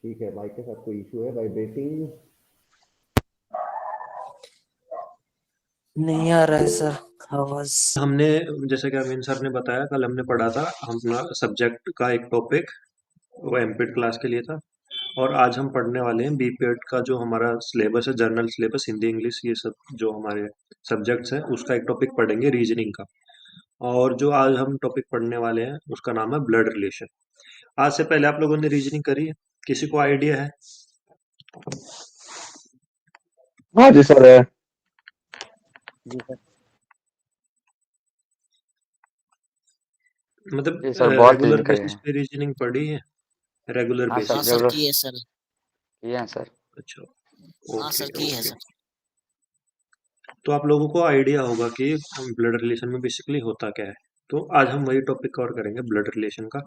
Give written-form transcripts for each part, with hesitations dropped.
ठीक है, माइक के साथ कोई इशू है? वाइब्रेटिंग? नहीं आ रहा है सर आवाज। हमने जैसे कि अमीन सर ने बताया, कल हमने पढ़ा था अपना सब्जेक्ट का एक टॉपिक, वो एमपीड क्लास के लिए था। और आज हम पढ़ने वाले हैं बीपीएड का जो हमारा सिलेबस है, जनरल सिलेबस, हिंदी इंग्लिश ये सब जो हमारे सब्जेक्ट्स हैं, उसका एक टॉपिक पढ़ेंगे रीजनिंग का। और जो आज हम टॉपिक पढ़ने वाले हैं उसका नाम है ब्लड रिलेशन। आज से पहले आप लोगों ने रीजनिंग करी है? किसी को आइडिया है? हाँ जी सर है। जी सर। मतलब जी सर, बहुत रेगुलर रीजनिंग करे बेसिस हैं। पे रीजनिंग पढ़ी है? रेगुलर हाँ सर, बेसिस हाँ सर पे? रेगुलर की है सर। किए हैं सर। अच्छा, हाँ ओके सर की है ओके। सर। तो आप लोगों को आइडिया होगा कि ब्लड रिलेशन में बेसिकली होता क्या है। तो आज हम वही टॉपिक कवर करेंगे, ब्लड रिलेशन का।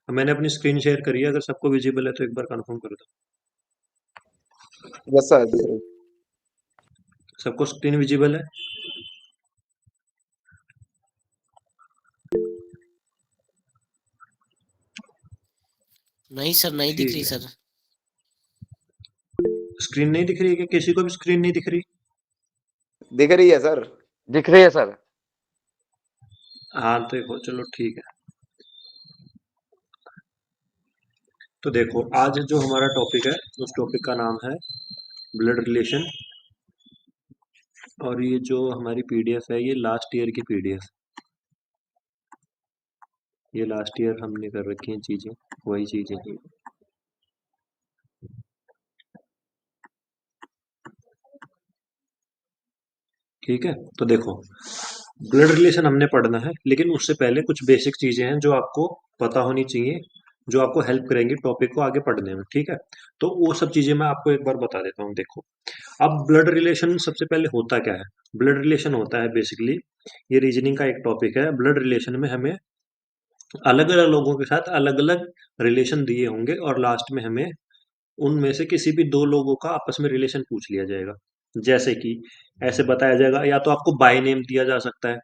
मैंने अपनी स्क्रीन शेयर करी है, अगर सबको विजिबल है तो एक बार कंफर्म कर दो। यस सर, दिख रही। सबको स्क्रीन विजिबल है? नहीं सर, नहीं दिख ठीक रही है। सर। स्क्रीन नहीं दिख रही है क्या? किसी को भी स्क्रीन नहीं दिख रही? दिख रही है सर। दिख रही है सर। हाँ तो देखो, चलो ठीक है। तो देखो, आज जो हमारा टॉपिक है उस टॉपिक का नाम है ब्लड रिलेशन। और ये जो हमारी पीडीएफ है, ये लास्ट ईयर की पीडीएफ, ये लास्ट ईयर हमने कर रखी हैं चीजें, वही चीजें हैं। ठीक है, तो देखो, ब्लड रिलेशन हमने पढ़ना है, लेकिन उससे पहले कुछ बेसिक चीजें हैं जो आपको पता होनी चाहिए, जो आपको हेल्प करेंगी टॉपिक को आगे पढ़ने में। ठीक है, तो वो सब चीजें मैं आपको एक बार बता देता हूँ। देखो, अब ब्लड रिलेशन सबसे पहले होता क्या है? ब्लड रिलेशन होता है बेसिकली, ये रीजनिंग का एक टॉपिक है। ब्लड रिलेशन में हमें अलग अलग लोगों के साथ अलग अलग रिलेशन दिए होंगे, और लास्ट में हमें उनमें से किसी भी दो लोगों का आपस में रिलेशन पूछ लिया जाएगा। जैसे कि ऐसे बताया जाएगा, या तो आपको बाय नेम दिया जा सकता है,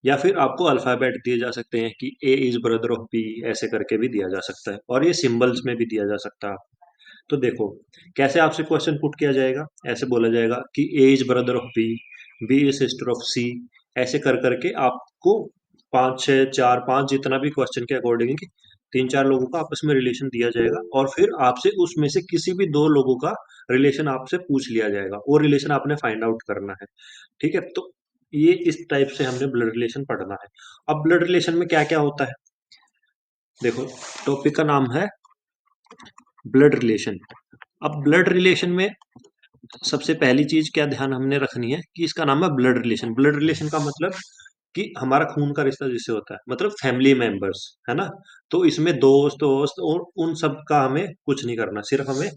या फिर आपको अल्फाबेट दिए जा सकते हैं कि A is brother of B, ऐसे करके भी दिया जा सकता है, और ये सिंबल्स में भी दिया जा सकता है। तो देखो, कैसे आपसे क्वेश्चन पुट किया जाएगा, ऐसे बोला जाएगा कि A is brother of B, B is sister of C, ऐसे कर करके आपको पाँच छः चार पाँच जितना भी क्वेश्चन के अकॉर्डिंग तीन चार लोगों का आपस में रिलेशन दिया जाएगा, और फिर आपसे उसमें से किसी भी दो लोगों का रिलेशन आपसे पूछ लिया जाएगा, वो रिलेशन आपने फाइंड आउट करना है। ठीक है, तो ये इस टाइप से हमने ब्लड रिलेशन पढ़ना है। अब ब्लड रिलेशन में क्या क्या होता है, देखो, टॉपिक का नाम है ब्लड रिलेशन। अब ब्लड रिलेशन में सबसे पहली चीज क्या ध्यान हमने रखनी है कि इसका नाम है ब्लड रिलेशन। ब्लड रिलेशन का मतलब कि हमारा खून का रिश्ता जिससे होता है, मतलब फैमिली मेंबर्स, है ना। तो इसमें दोस्त दोस्त और उन सब का हमें कुछ नहीं करना, सिर्फ हमें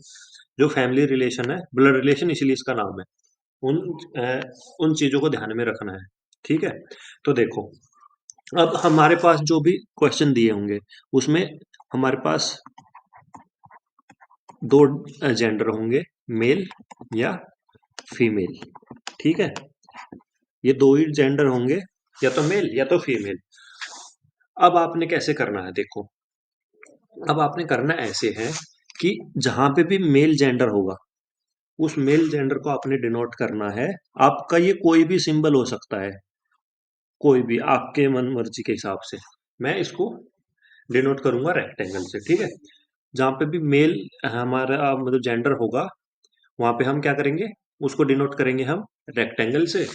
जो फैमिली रिलेशन है, ब्लड रिलेशन इसीलिए इसका नाम है, उन उन चीजों को ध्यान में रखना है। ठीक है, तो देखो, अब हमारे पास जो भी क्वेश्चन दिए होंगे उसमें हमारे पास दो जेंडर होंगे, मेल या फीमेल। ठीक है, ये दो ही जेंडर होंगे, या तो मेल या तो फीमेल। अब आपने कैसे करना है, देखो, अब आपने करना ऐसे है कि जहां पे भी मेल जेंडर होगा, उस मेल जेंडर को आपने डिनोट करना है। आपका ये कोई भी सिंबल हो सकता है, कोई भी आपके मन मर्जी के हिसाब से। मैं इसको डिनोट करूंगा रेक्टेंगल से। ठीक है, जहां पे भी मेल हमारा मतलब जेंडर होगा, वहां पे हम क्या करेंगे, उसको डिनोट करेंगे हम रेक्टेंगल से।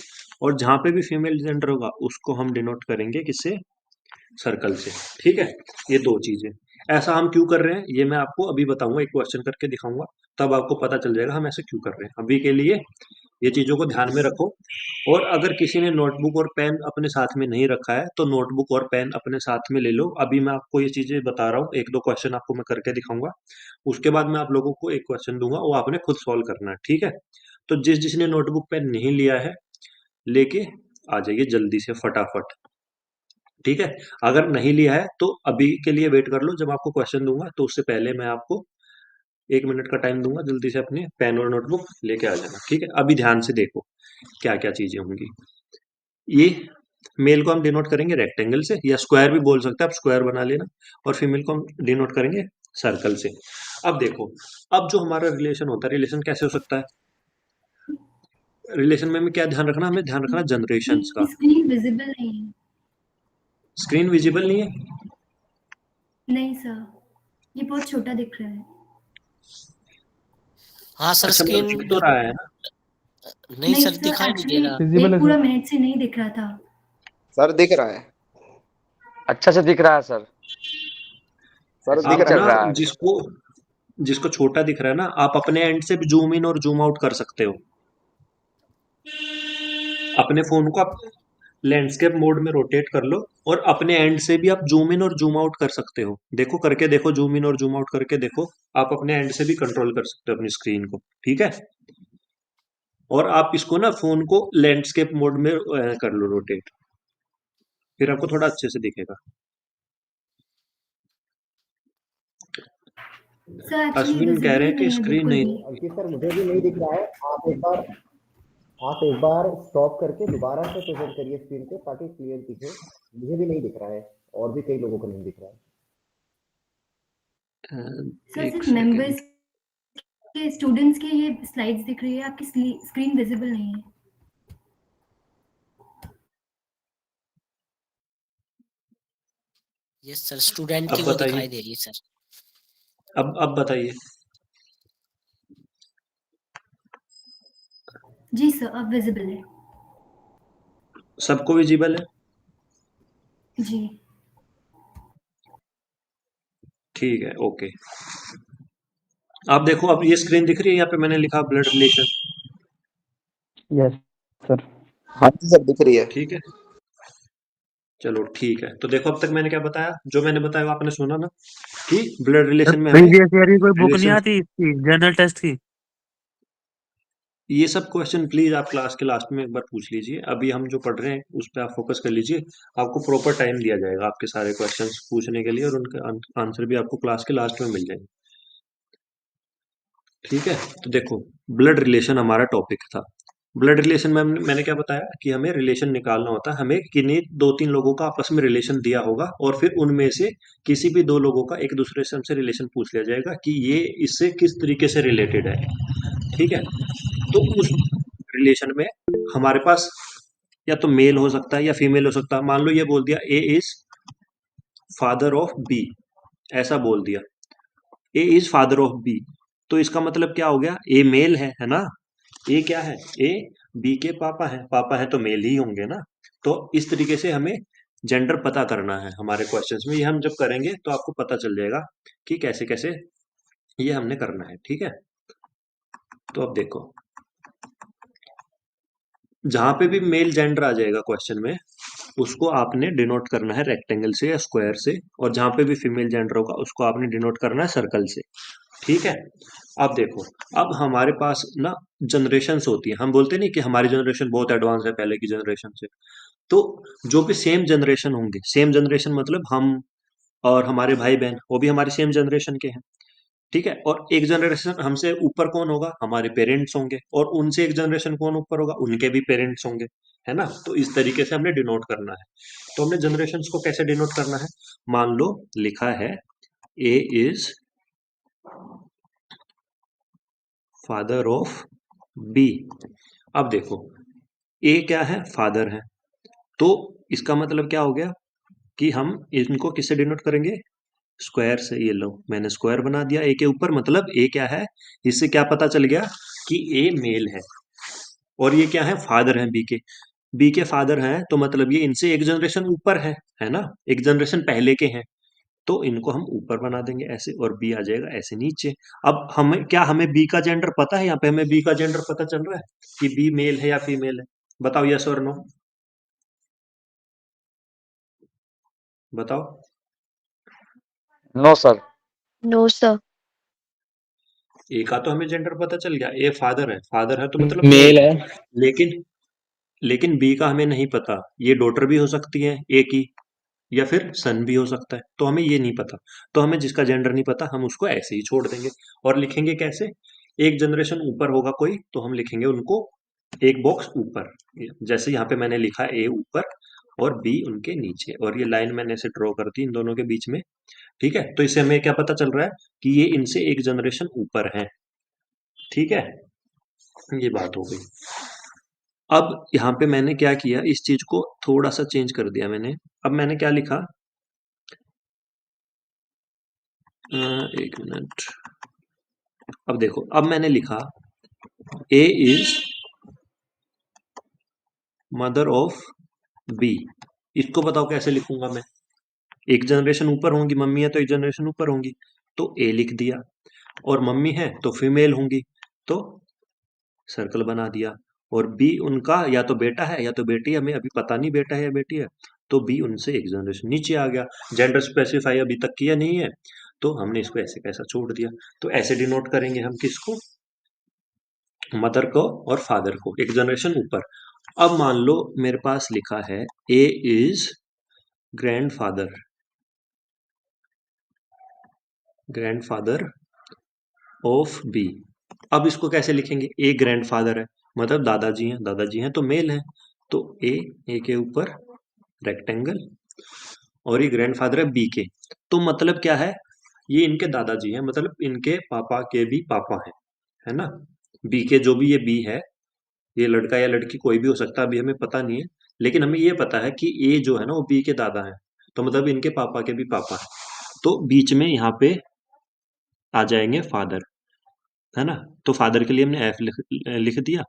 और जहां पे भी फीमेल जेंडर होगा उसको हम डिनोट करेंगे किससे? सर्कल से। ठीक है, ये दो चीजें। ऐसा हम क्यों कर रहे हैं ये मैं आपको अभी बताऊंगा, एक क्वेश्चन करके दिखाऊंगा, तब आपको पता चल जाएगा हम ऐसे क्यों कर रहे हैं। अभी के लिए ये चीजों को ध्यान में रखो। और अगर किसी ने नोटबुक और पेन अपने साथ में नहीं रखा है तो नोटबुक और पेन अपने साथ में ले लो। अभी मैं आपको ये चीजें बता रहा हूँ, एक दो क्वेश्चन आपको मैं करके दिखाऊंगा, उसके बाद मैं आप लोगों को एक क्वेश्चन दूंगा, वो आपने खुद सॉल्व करना है। ठीक है, तो जिस जिसने नोटबुक पेन नहीं लिया है, लेके आ जाइए जल्दी से फटाफट। ठीक है, अगर नहीं लिया है तो अभी के लिए वेट कर लो, जब आपको क्वेश्चन दूंगा तो उससे पहले मैं आपको 1 मिनट का टाइम दूंगा, जल्दी से अपने पेन और नोटबुक लेके आ जाना। ठीक है, अभी ध्यान से देखो क्या क्या चीजें होंगी। ये मेल को हम डिनोट करेंगे रेक्टेंगल से, या स्क्वायर भी बोल सकते हैं, आप स्क्वायर बना लेना। और फीमेल को हम डिनोट करेंगे सर्कल से। अब देखो, अब जो हमारा रिलेशन होता है, रिलेशन कैसे हो सकता है? रिलेशन में हमें क्या ध्यान रखना, हमें ध्यान रखना जनरेशन्स का। ये स्क्रीन विजिबल नहीं है। स्क्रीन विजिबल नहीं है? नहीं सर, ये बहुत छोटा दिख रहा है। हाँ सर, अच्छा, मतलब स्क्रीन दिख तो रहा है ना? नहीं नहीं सर, सर, दिखाई नहीं दे एक्चुअली रहा। विजिबल है पूरा सर। मिनट से नहीं दिख रहा था। सर दिख रहा है, अच्छा से दिख रहा है सर। सर दिख आप चल ना रहा है। जिसको जिसको छोटा दिख रहा है ना, आप अपने एंड से भी जूम इन और जूम आउट कर सकते हो। अपने फोन को आप लैंडस्केप मोड में रोटेट कर लो और अपने एंड से भी आप जूम इन और जूम आउट कर सकते हो। देखो, करके देखो, जूम इन और जूम आउट करके देखो। आप अपने एंड से भी कंट्रोल कर सकते हो अपनी स्क्रीन को, ठीक है। और आप इसको ना फोन को लैंडस्केप मोड में कर लो रोटेट, फिर आपको थोड़ा अच्छे से दिखेगा। सर एक्चुअली अश्विन कह विजिबल रहे ही हैं कि नहीं है स्क्रीन बिल्कुल नहीं। भी। अंकित सर मुझे भी नहीं दिख रहा है। आप एक बार स्टॉप करके दोबारा से प्रेजेंट करिए स्क्रीन पे ताकि क्लियर दिखे। मुझे भी नहीं दिख रहा है और भी कई लोगों को नहीं दिख रहा है। सर एक सिर्फ सेकेंड। मेंबर्स के, स्टूडेंट्स के ये स्लाइड्स दिख रही है, आपकी स्क्रीन विजिबल नहीं है। यस सर, स्टूडेंट की अब वो बताइए, दिखाई दे रही है सर। अब बताइए। जी सर, अब विजिबल है। सबको विजिबल है? जी ठीक है, ओके। आप देखो, अब ये स्क्रीन दिख रही है, यहाँ पे मैंने लिखा ब्लड रिलेशन, यस सर। हाँ जी सर दिख रही है। ठीक है। चलो ठीक है, तो देखो अब तक मैंने क्या बताया, जो मैंने बताया वो आपने सुना ना, कि ब्लड सर रिलेशन में हमें प्रीवियस ईयर की कोई बुक नहीं रिलेशन, आती इसकी जनरल टेस्ट की? ये सब क्वेश्चन प्लीज आप क्लास के लास्ट में एक बार पूछ लीजिए। अभी हम जो पढ़ रहे हैं उस पर आप फोकस कर लीजिए। आपको प्रॉपर टाइम दिया जाएगा आपके सारे क्वेश्चंस पूछने के लिए, और उनके आंसर भी आपको क्लास के लास्ट में मिल जाएंगे, ठीक है। तो देखो, ब्लड रिलेशन हमारा टॉपिक था। ब्लड रिलेशन में मैंने क्या बताया कि हमें रिलेशन निकालना होता है। हमें किन्हीं दो तीन लोगों का आपस में रिलेशन दिया होगा और फिर उनमें से किसी भी दो लोगों का एक दूसरे से हमसे रिलेशन पूछ लिया जाएगा कि ये इससे किस तरीके से रिलेटेड है, ठीक है। तो उस रिलेशन में हमारे पास या तो मेल हो सकता है या फीमेल हो सकता है। मान लो ये बोल दिया ए इज फादर ऑफ बी, ऐसा बोल दिया ए इज फादर ऑफ बी, तो इसका मतलब क्या हो गया, ए मेल है ना। ए क्या है, ए बी के पापा है तो मेल ही होंगे ना। तो इस तरीके से हमें जेंडर पता करना है हमारे क्वेश्चंस में। ये हम जब करेंगे तो आपको पता चल जाएगा कि कैसे कैसे ये हमने करना है, ठीक है। तो अब देखो, जहां पे भी मेल जेंडर आ जाएगा क्वेश्चन में, उसको आपने डिनोट करना है रेक्टेंगल से या स्क्वायर से, और जहां पे भी फीमेल जेंडर होगा उसको आपने डिनोट करना है सर्कल से, ठीक है। अब देखो, अब हमारे पास ना जनरेशन्स होती है। हम बोलते नहीं कि हमारी जनरेशन बहुत एडवांस है पहले की जनरेशन से। तो जो भी सेम जनरेशन होंगे, सेम जनरेशन मतलब हम और हमारे भाई बहन, वो भी हमारी सेम जनरेशन के हैं, ठीक है। और एक जनरेशन हमसे ऊपर कौन होगा, हमारे पेरेंट्स होंगे, और उनसे एक जनरेशन कौन ऊपर होगा, उनके भी पेरेंट्स होंगे, है ना। तो इस तरीके से हमने डिनोट करना है। तो हमने जनरेशन्स को कैसे डिनोट करना है, मान लो लिखा है A is father of B. अब देखो, ए क्या है, फादर है, तो इसका मतलब क्या हो गया कि हम इनको किससे डिनोट करेंगे, स्क्वायर से। ये लो, मैंने स्क्वायर बना दिया ए के ऊपर, मतलब ए क्या है, इससे क्या पता चल गया कि ए मेल है। और ये क्या है, फादर है बी के फादर हैं, तो मतलब ये इनसे एक जनरेशन ऊपर है ना, एक जनरेशन पहले के हैं। तो इनको हम ऊपर बना देंगे ऐसे, और बी आ जाएगा ऐसे नीचे। अब हमें बी का जेंडर पता है, यहाँ पे हमें बी का जेंडर पता चल रहा है कि बी मेल है या फीमेल है। बताओ यस और नो, बताओ। No sir. No sir. A का तो हमें जेंडर पता चल गया, ए फादर है तो मतलब मेल मेल है। है। लेकिन लेकिन बी का हमें नहीं पता, ये डॉटर भी हो सकती है ए की, या फिर सन भी हो सकता है, तो हमें ये नहीं पता। तो हमें जिसका जेंडर नहीं पता हम उसको ऐसे ही छोड़ देंगे। और लिखेंगे कैसे, एक जनरेशन ऊपर होगा कोई तो हम लिखेंगे उनको एक बॉक्स ऊपर, जैसे यहाँ पे मैंने लिखा ए ऊपर, और बी उनके नीचे, और ये लाइन मैंने ऐसे ड्रॉ कर दी इन दोनों के बीच में। ठीक है, तो इससे हमें क्या पता चल रहा है कि ये इनसे एक जनरेशन ऊपर है। ठीक है, ये बात हो गई। अब यहाँ पे मैंने क्या किया, इस चीज को थोड़ा सा चेंज कर दिया मैंने। अब मैंने क्या लिखा, एक मिनट, अब देखो, अब मैंने लिखा ए इज मदर ऑफ बी। इसको बताओ कैसे लिखूंगा मैं, एक जनरेशन ऊपर होंगी, मम्मी है तो एक जनरेशन ऊपर होंगी, तो ए लिख दिया, और मम्मी है तो फीमेल होंगी, तो सर्कल बना दिया। और बी उनका या तो बेटा है या तो बेटी है, हमें अभी पता नहीं बेटा है या बेटी है, तो बी उनसे एक जनरेशन नीचे आ गया। जेंडर स्पेसिफाई अभी तक किया नहीं है, तो हमने इसको ऐसे कैसा छोड़ दिया। तो ऐसे डिनोट करेंगे हम किसको, मदर को और फादर को, एक जनरेशन ऊपर। अब मान लो मेरे पास लिखा है A is grandfather, grandfather of B. अब इसको कैसे लिखेंगे, ए ग्रैंडफादर है मतलब दादाजी हैं तो मेल है, तो ए के ऊपर रेक्टेंगल, और ये ग्रैंडफादर है बी के, तो मतलब क्या है, ये इनके दादाजी हैं, मतलब इनके पापा के भी पापा हैं, है ना। बी के जो भी ये बी है, ये लड़का या लड़की कोई भी हो सकता है, अभी हमें पता नहीं है, लेकिन हमें ये पता है कि ए जो है ना वो बी के दादा है, तो मतलब इनके पापा के भी पापा है, तो बीच में यहाँ पे आ जाएंगे फादर, है ना। तो फादर के लिए हमने एफ लिख दिया,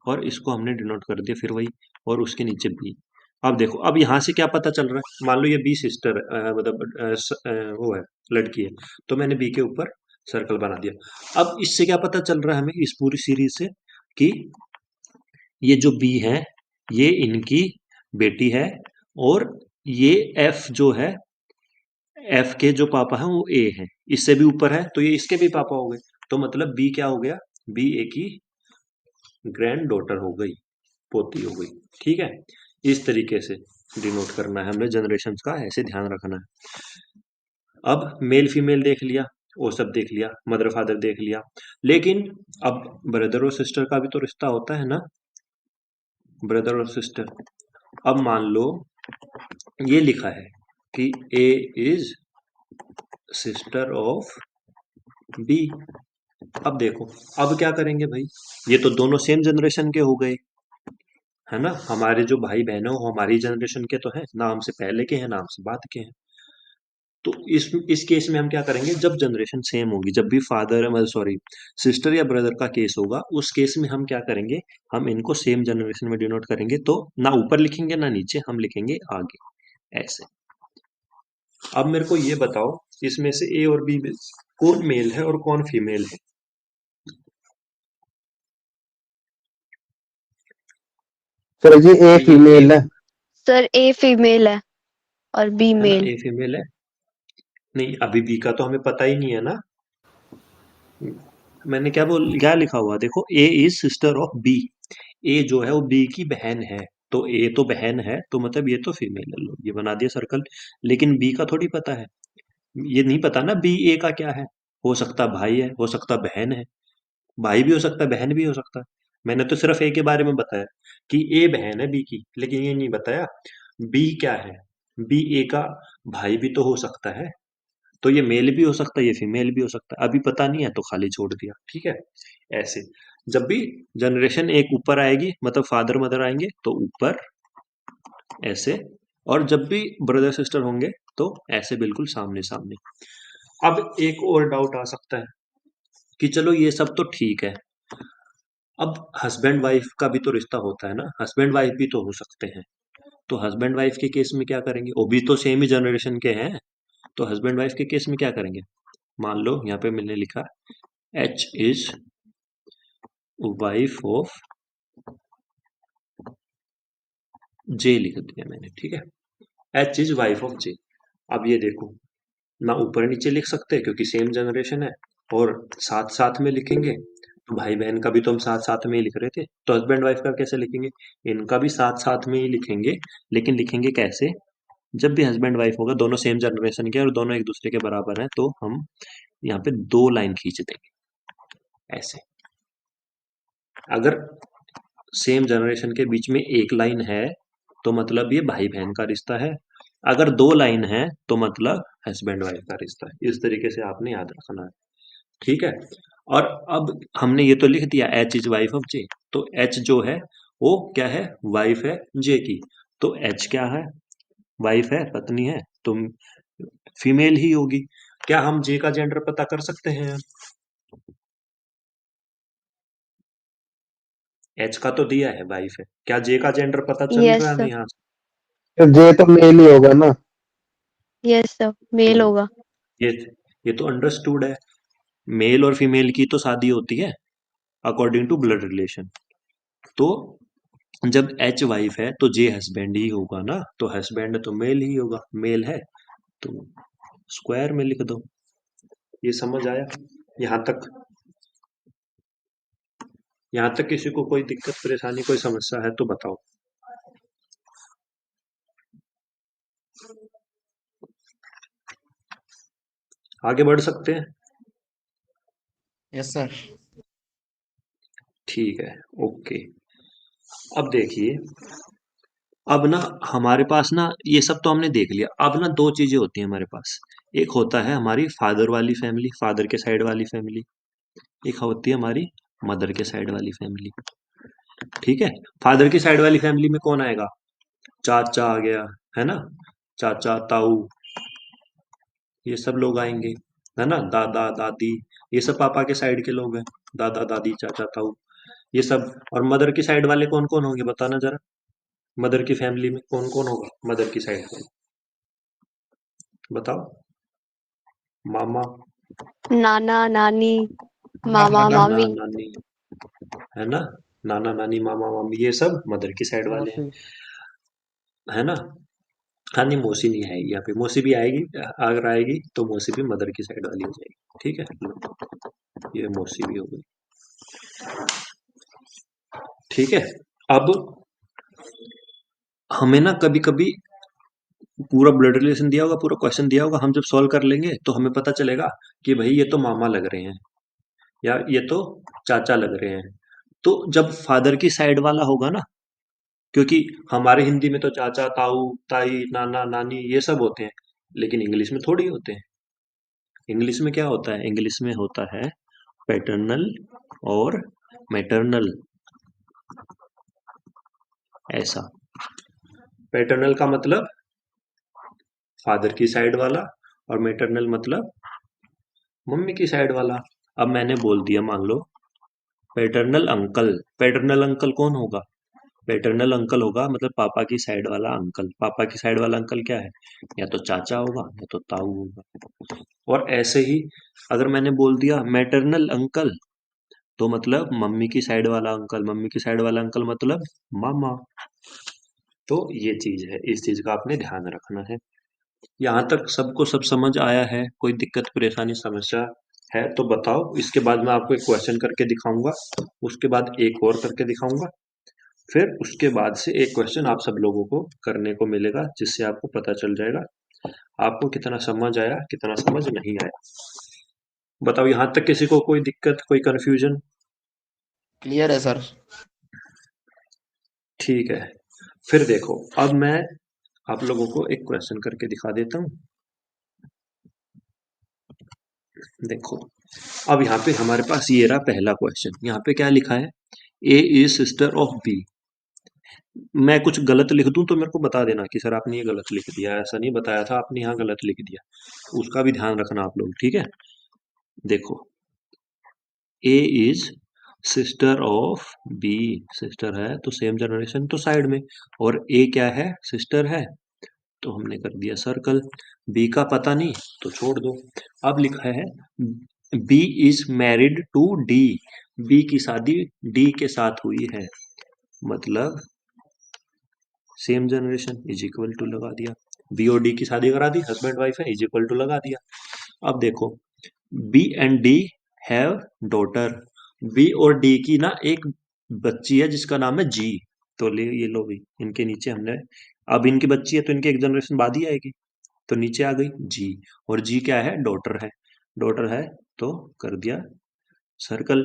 और इसको हमने डिनोट कर दिया फिर वही, और उसके नीचे बी। अब देखो, अब यहाँ से क्या पता चल रहा है, मान लो ये बी सिस्टर मतलब वो है, लड़की है, तो मैंने बी के ऊपर सर्कल बना दिया। अब इससे क्या पता चल रहा है हमें इस पूरी सीरीज से, कि ये जो बी है ये इनकी बेटी है, और ये एफ जो है, एफ के जो पापा हैं वो ए है, इससे भी ऊपर है, तो ये इसके भी पापा हो गए, तो मतलब बी क्या हो गया, बी ए की ग्रैंड डॉटर हो गई, पोती हो गई। ठीक है, इस तरीके से डिनोट करना है हमें जनरेशन का, ऐसे ध्यान रखना है। अब मेल फीमेल देख लिया, वो सब देख लिया, मदर फादर देख लिया, लेकिन अब ब्रदर और सिस्टर का भी तो रिश्ता होता है ना, ब्रदर और सिस्टर। अब मान लो ये लिखा है कि A is sister of B. अब देखो, अब क्या करेंगे भाई, ये तो दोनों सेम जनरेशन के हो गए, है ना। हमारे जो भाई बहन है वो हमारी जनरेशन के तो हैं ना, हमसे पहले के हैं ना हमसे बाद के हैं। तो इस केस में हम क्या करेंगे, जब जनरेशन सेम होगी, जब भी फादर मतलब सॉरी सिस्टर या ब्रदर का केस होगा, उस केस में हम क्या करेंगे, हम इनको सेम जनरेशन में डिनोट करेंगे, तो ना ऊपर लिखेंगे ना नीचे, हम लिखेंगे आगे ऐसे। अब मेरे को ये बताओ, इसमें से ए और बी में कौन मेल है और कौन फीमेल है। सर जी ए ये फीमेल है। सर ए फीमेल है और बी है ना, मेल। ए फीमेल है। नहीं, अभी बी का तो हमें पता ही नहीं है ना। मैंने क्या लिखा हुआ, देखो A is sister of B, ए जो है वो बी की बहन है, तो ए तो बहन है, तो मतलब ये तो फीमेल है, लो ये बना दिया सर्कल। लेकिन बी का थोड़ी पता है, ये नहीं पता ना बी ए का क्या है, हो सकता भाई है, हो सकता बहन है, भाई भी हो सकता है बहन भी हो सकता है। मैंने तो सिर्फ ए के बारे में बताया कि ए बहन है बी की, लेकिन ये नहीं बताया बी क्या है, बी ए का भाई भी तो हो सकता है, तो ये मेल भी हो सकता है ये फीमेल भी हो सकता है, अभी पता नहीं है तो खाली छोड़ दिया। ठीक है, ऐसे जब भी जनरेशन एक ऊपर आएगी, मतलब फादर मदर आएंगे तो ऊपर ऐसे, और जब भी ब्रदर सिस्टर होंगे तो ऐसे बिल्कुल सामने सामने। अब एक और डाउट आ सकता है कि चलो ये सब तो ठीक है, अब हस्बैंड वाइफ का भी तो रिश्ता होता है ना, हस्बैंड वाइफ भी तो हो सकते हैं, तो हस्बैंड वाइफ के केस में क्या करेंगे, वो भी तो सेम ही जनरेशन के हैं, तो हस्बैंड वाइफ के केस में क्या करेंगे। मान लो यहाँ पे मैंने लिखा एच इज वाइफ ऑफ जे लिख दिया मैंने। ठीक है, एच इज वाइफ ऑफ जे। अब ये देखो, ना ऊपर नीचे लिख सकते क्योंकि सेम जनरेशन है, और साथ साथ में लिखेंगे तो भाई बहन का भी तो हम साथ साथ में ही लिख रहे थे, तो हस्बैंड वाइफ का कैसे लिखेंगे, इनका भी साथ साथ में ही लिखेंगे, लेकिन लिखेंगे कैसे, जब भी हस्बैंड वाइफ होगा दोनों सेम जनरेशन के और दोनों एक दूसरे के बराबर हैं, तो हम यहाँ पे 2 लाइन खींच देंगे ऐसे। अगर सेम जनरेशन के बीच में एक लाइन है तो मतलब ये भाई बहन का रिश्ता है। अगर 2 लाइन है तो मतलब हस्बैंड वाइफ का रिश्ता है। इस तरीके से आपने याद रखना है, ठीक है। और अब हमने ये तो लिख दिया एच इज वाइफ ऑफ जे, तो एच जो है वो क्या है, वाइफ है जे की। तो एच क्या है, वाइफ है, पत्नी है, तो फीमेल ही होगी। क्या हम जे का जेंडर पता कर सकते हैं? एच का तो दिया है वाइफ है, क्या जे का जेंडर पता चल यस रहा है सर, हमें यहाँ से? तो जे तो मेल ही होगा ना। यस सर, मेल तो होगा। ये ये तो अंडरस्टूड है। मेल और फीमेल की तो शादी होती है अकॉर्डिंग टू ब्लड रिलेशन। तो जब एच वाइफ है तो जे हस्बैंड ही होगा ना, तो हस्बैंड तो मेल ही होगा, मेल है तो स्क्वायर में लिख दो। ये समझ आया यहाँ तक? यहाँ तक किसी को कोई दिक्कत परेशानी कोई समस्या है तो बताओ। आगे बढ़ सकते हैं? Yes sir. ठीक है, ओके। अब देखिए, अब ना हमारे पास ना ये सब तो हमने देख लिया। अब ना 2 चीजें होती हैं हमारे पास। एक होता है हमारी फादर वाली फैमिली, फादर के साइड वाली फैमिली। एक होती है हमारी मदर के साइड वाली फैमिली, ठीक है। फादर की साइड वाली फैमिली में कौन आएगा? चाचा आ गया, है ना, चाचा ताऊ, ये सब लोग आएंगे, है ना, दादा दादी, ये सब पापा के साइड के लोग हैं। दादा दादी चाचा ताऊ ये सब। और मदर की साइड वाले कौन कौन होंगे बताना जरा। मदर की फैमिली में कौन कौन होगा मदर की साइड में, बताओ। मामा, नाना नानी, मामा नाना नाना मामी। नानी, है ना, नाना नानी मामा मामी ये सब मदर की साइड वाले हैं, मौसी। है ना। हाँ नहीं, मौसी नहीं आएगी यहाँ पे, मौसी भी आएगी, अगर आएगी तो मौसी भी मदर की साइड वाली हो जाएगी, ठीक है। ये मौसी भी हो गई, ठीक है। अब हमें ना कभी कभी पूरा ब्लड रिलेशन दिया होगा, पूरा क्वेश्चन दिया होगा, हम जब सॉल्व कर लेंगे तो हमें पता चलेगा कि भाई ये तो मामा लग रहे हैं या ये तो चाचा लग रहे हैं। तो जब फादर की साइड वाला होगा ना, क्योंकि हमारे हिंदी में तो चाचा ताऊ ताई नाना नानी ये सब होते हैं, लेकिन इंग्लिश में थोड़ी होते हैं। इंग्लिश में क्या होता है? इंग्लिश में होता है पैटर्नल और मैटरनल, ऐसा। पैटर्नल का मतलब फादर की साइड वाला, और मैटरनल मतलब मम्मी की साइड वाला। अब मैंने बोल दिया, मान लो पैटर्नल अंकल, पैटर्नल अंकल कौन होगा? पैटर्नल अंकल होगा मतलब पापा की साइड वाला अंकल। पापा की साइड वाला अंकल क्या है? या तो चाचा होगा या तो ताऊ होगा। और ऐसे ही अगर मैंने बोल दिया मैटरनल अंकल, तो मतलब मम्मी की साइड वाला अंकल, मम्मी की साइड वाला अंकल मतलब मामा। तो ये चीज है, इस चीज का आपने ध्यान रखना है। यहाँ तक सबको सब समझ आया है? कोई दिक्कत परेशानी समस्या है तो बताओ। इसके बाद मैं आपको एक क्वेश्चन करके दिखाऊंगा, उसके बाद एक और करके दिखाऊंगा, फिर उसके बाद से एक क्वेश्चन आप सब लोगों को करने को मिलेगा, जिससे आपको पता चल जाएगा आपको कितना समझ आया कितना समझ नहीं आया। बताओ, यहाँ तक किसी को कोई दिक्कत कोई कंफ्यूजन? क्लियर है सर। ठीक है, फिर देखो, अब मैं आप लोगों को एक क्वेश्चन करके दिखा देता हूँ। देखो, अब यहाँ पे हमारे पास ये रहा पहला क्वेश्चन। यहाँ पे क्या लिखा है? A is sister of B. मैं कुछ गलत लिख दूं तो मेरे को बता देना कि सर आपने ये गलत लिख दिया, ऐसा नहीं बताया था आपने, यहाँ गलत लिख दिया। उसका भी ध्यान रखना आप लोग, ठीक है। देखो, A is sister of B, sister है तो सेम जनरेशन तो साइड में, और ए क्या है? सिस्टर है, तो हमने कर दिया सर्कल। बी का पता नहीं तो छोड़ दो। अब लिखा है B is married to D, B की शादी डी के साथ हुई है, मतलब same generation, is equal to लगा दिया। बी और डी की शादी करा दी, हस्बैंड वाइफ है, इज इक्वल टू लगा दिया। अब देखो, B and D have daughter, B और डी की ना एक बच्ची है जिसका नाम है जी। तो ले ये लो भी, इनके नीचे हमने, अब इनकी बच्ची है तो इनके एक जनरेशन बाद ही आएगी, तो नीचे आ गई जी। और जी क्या है? डॉटर है, डॉटर है तो कर दिया सर्कल।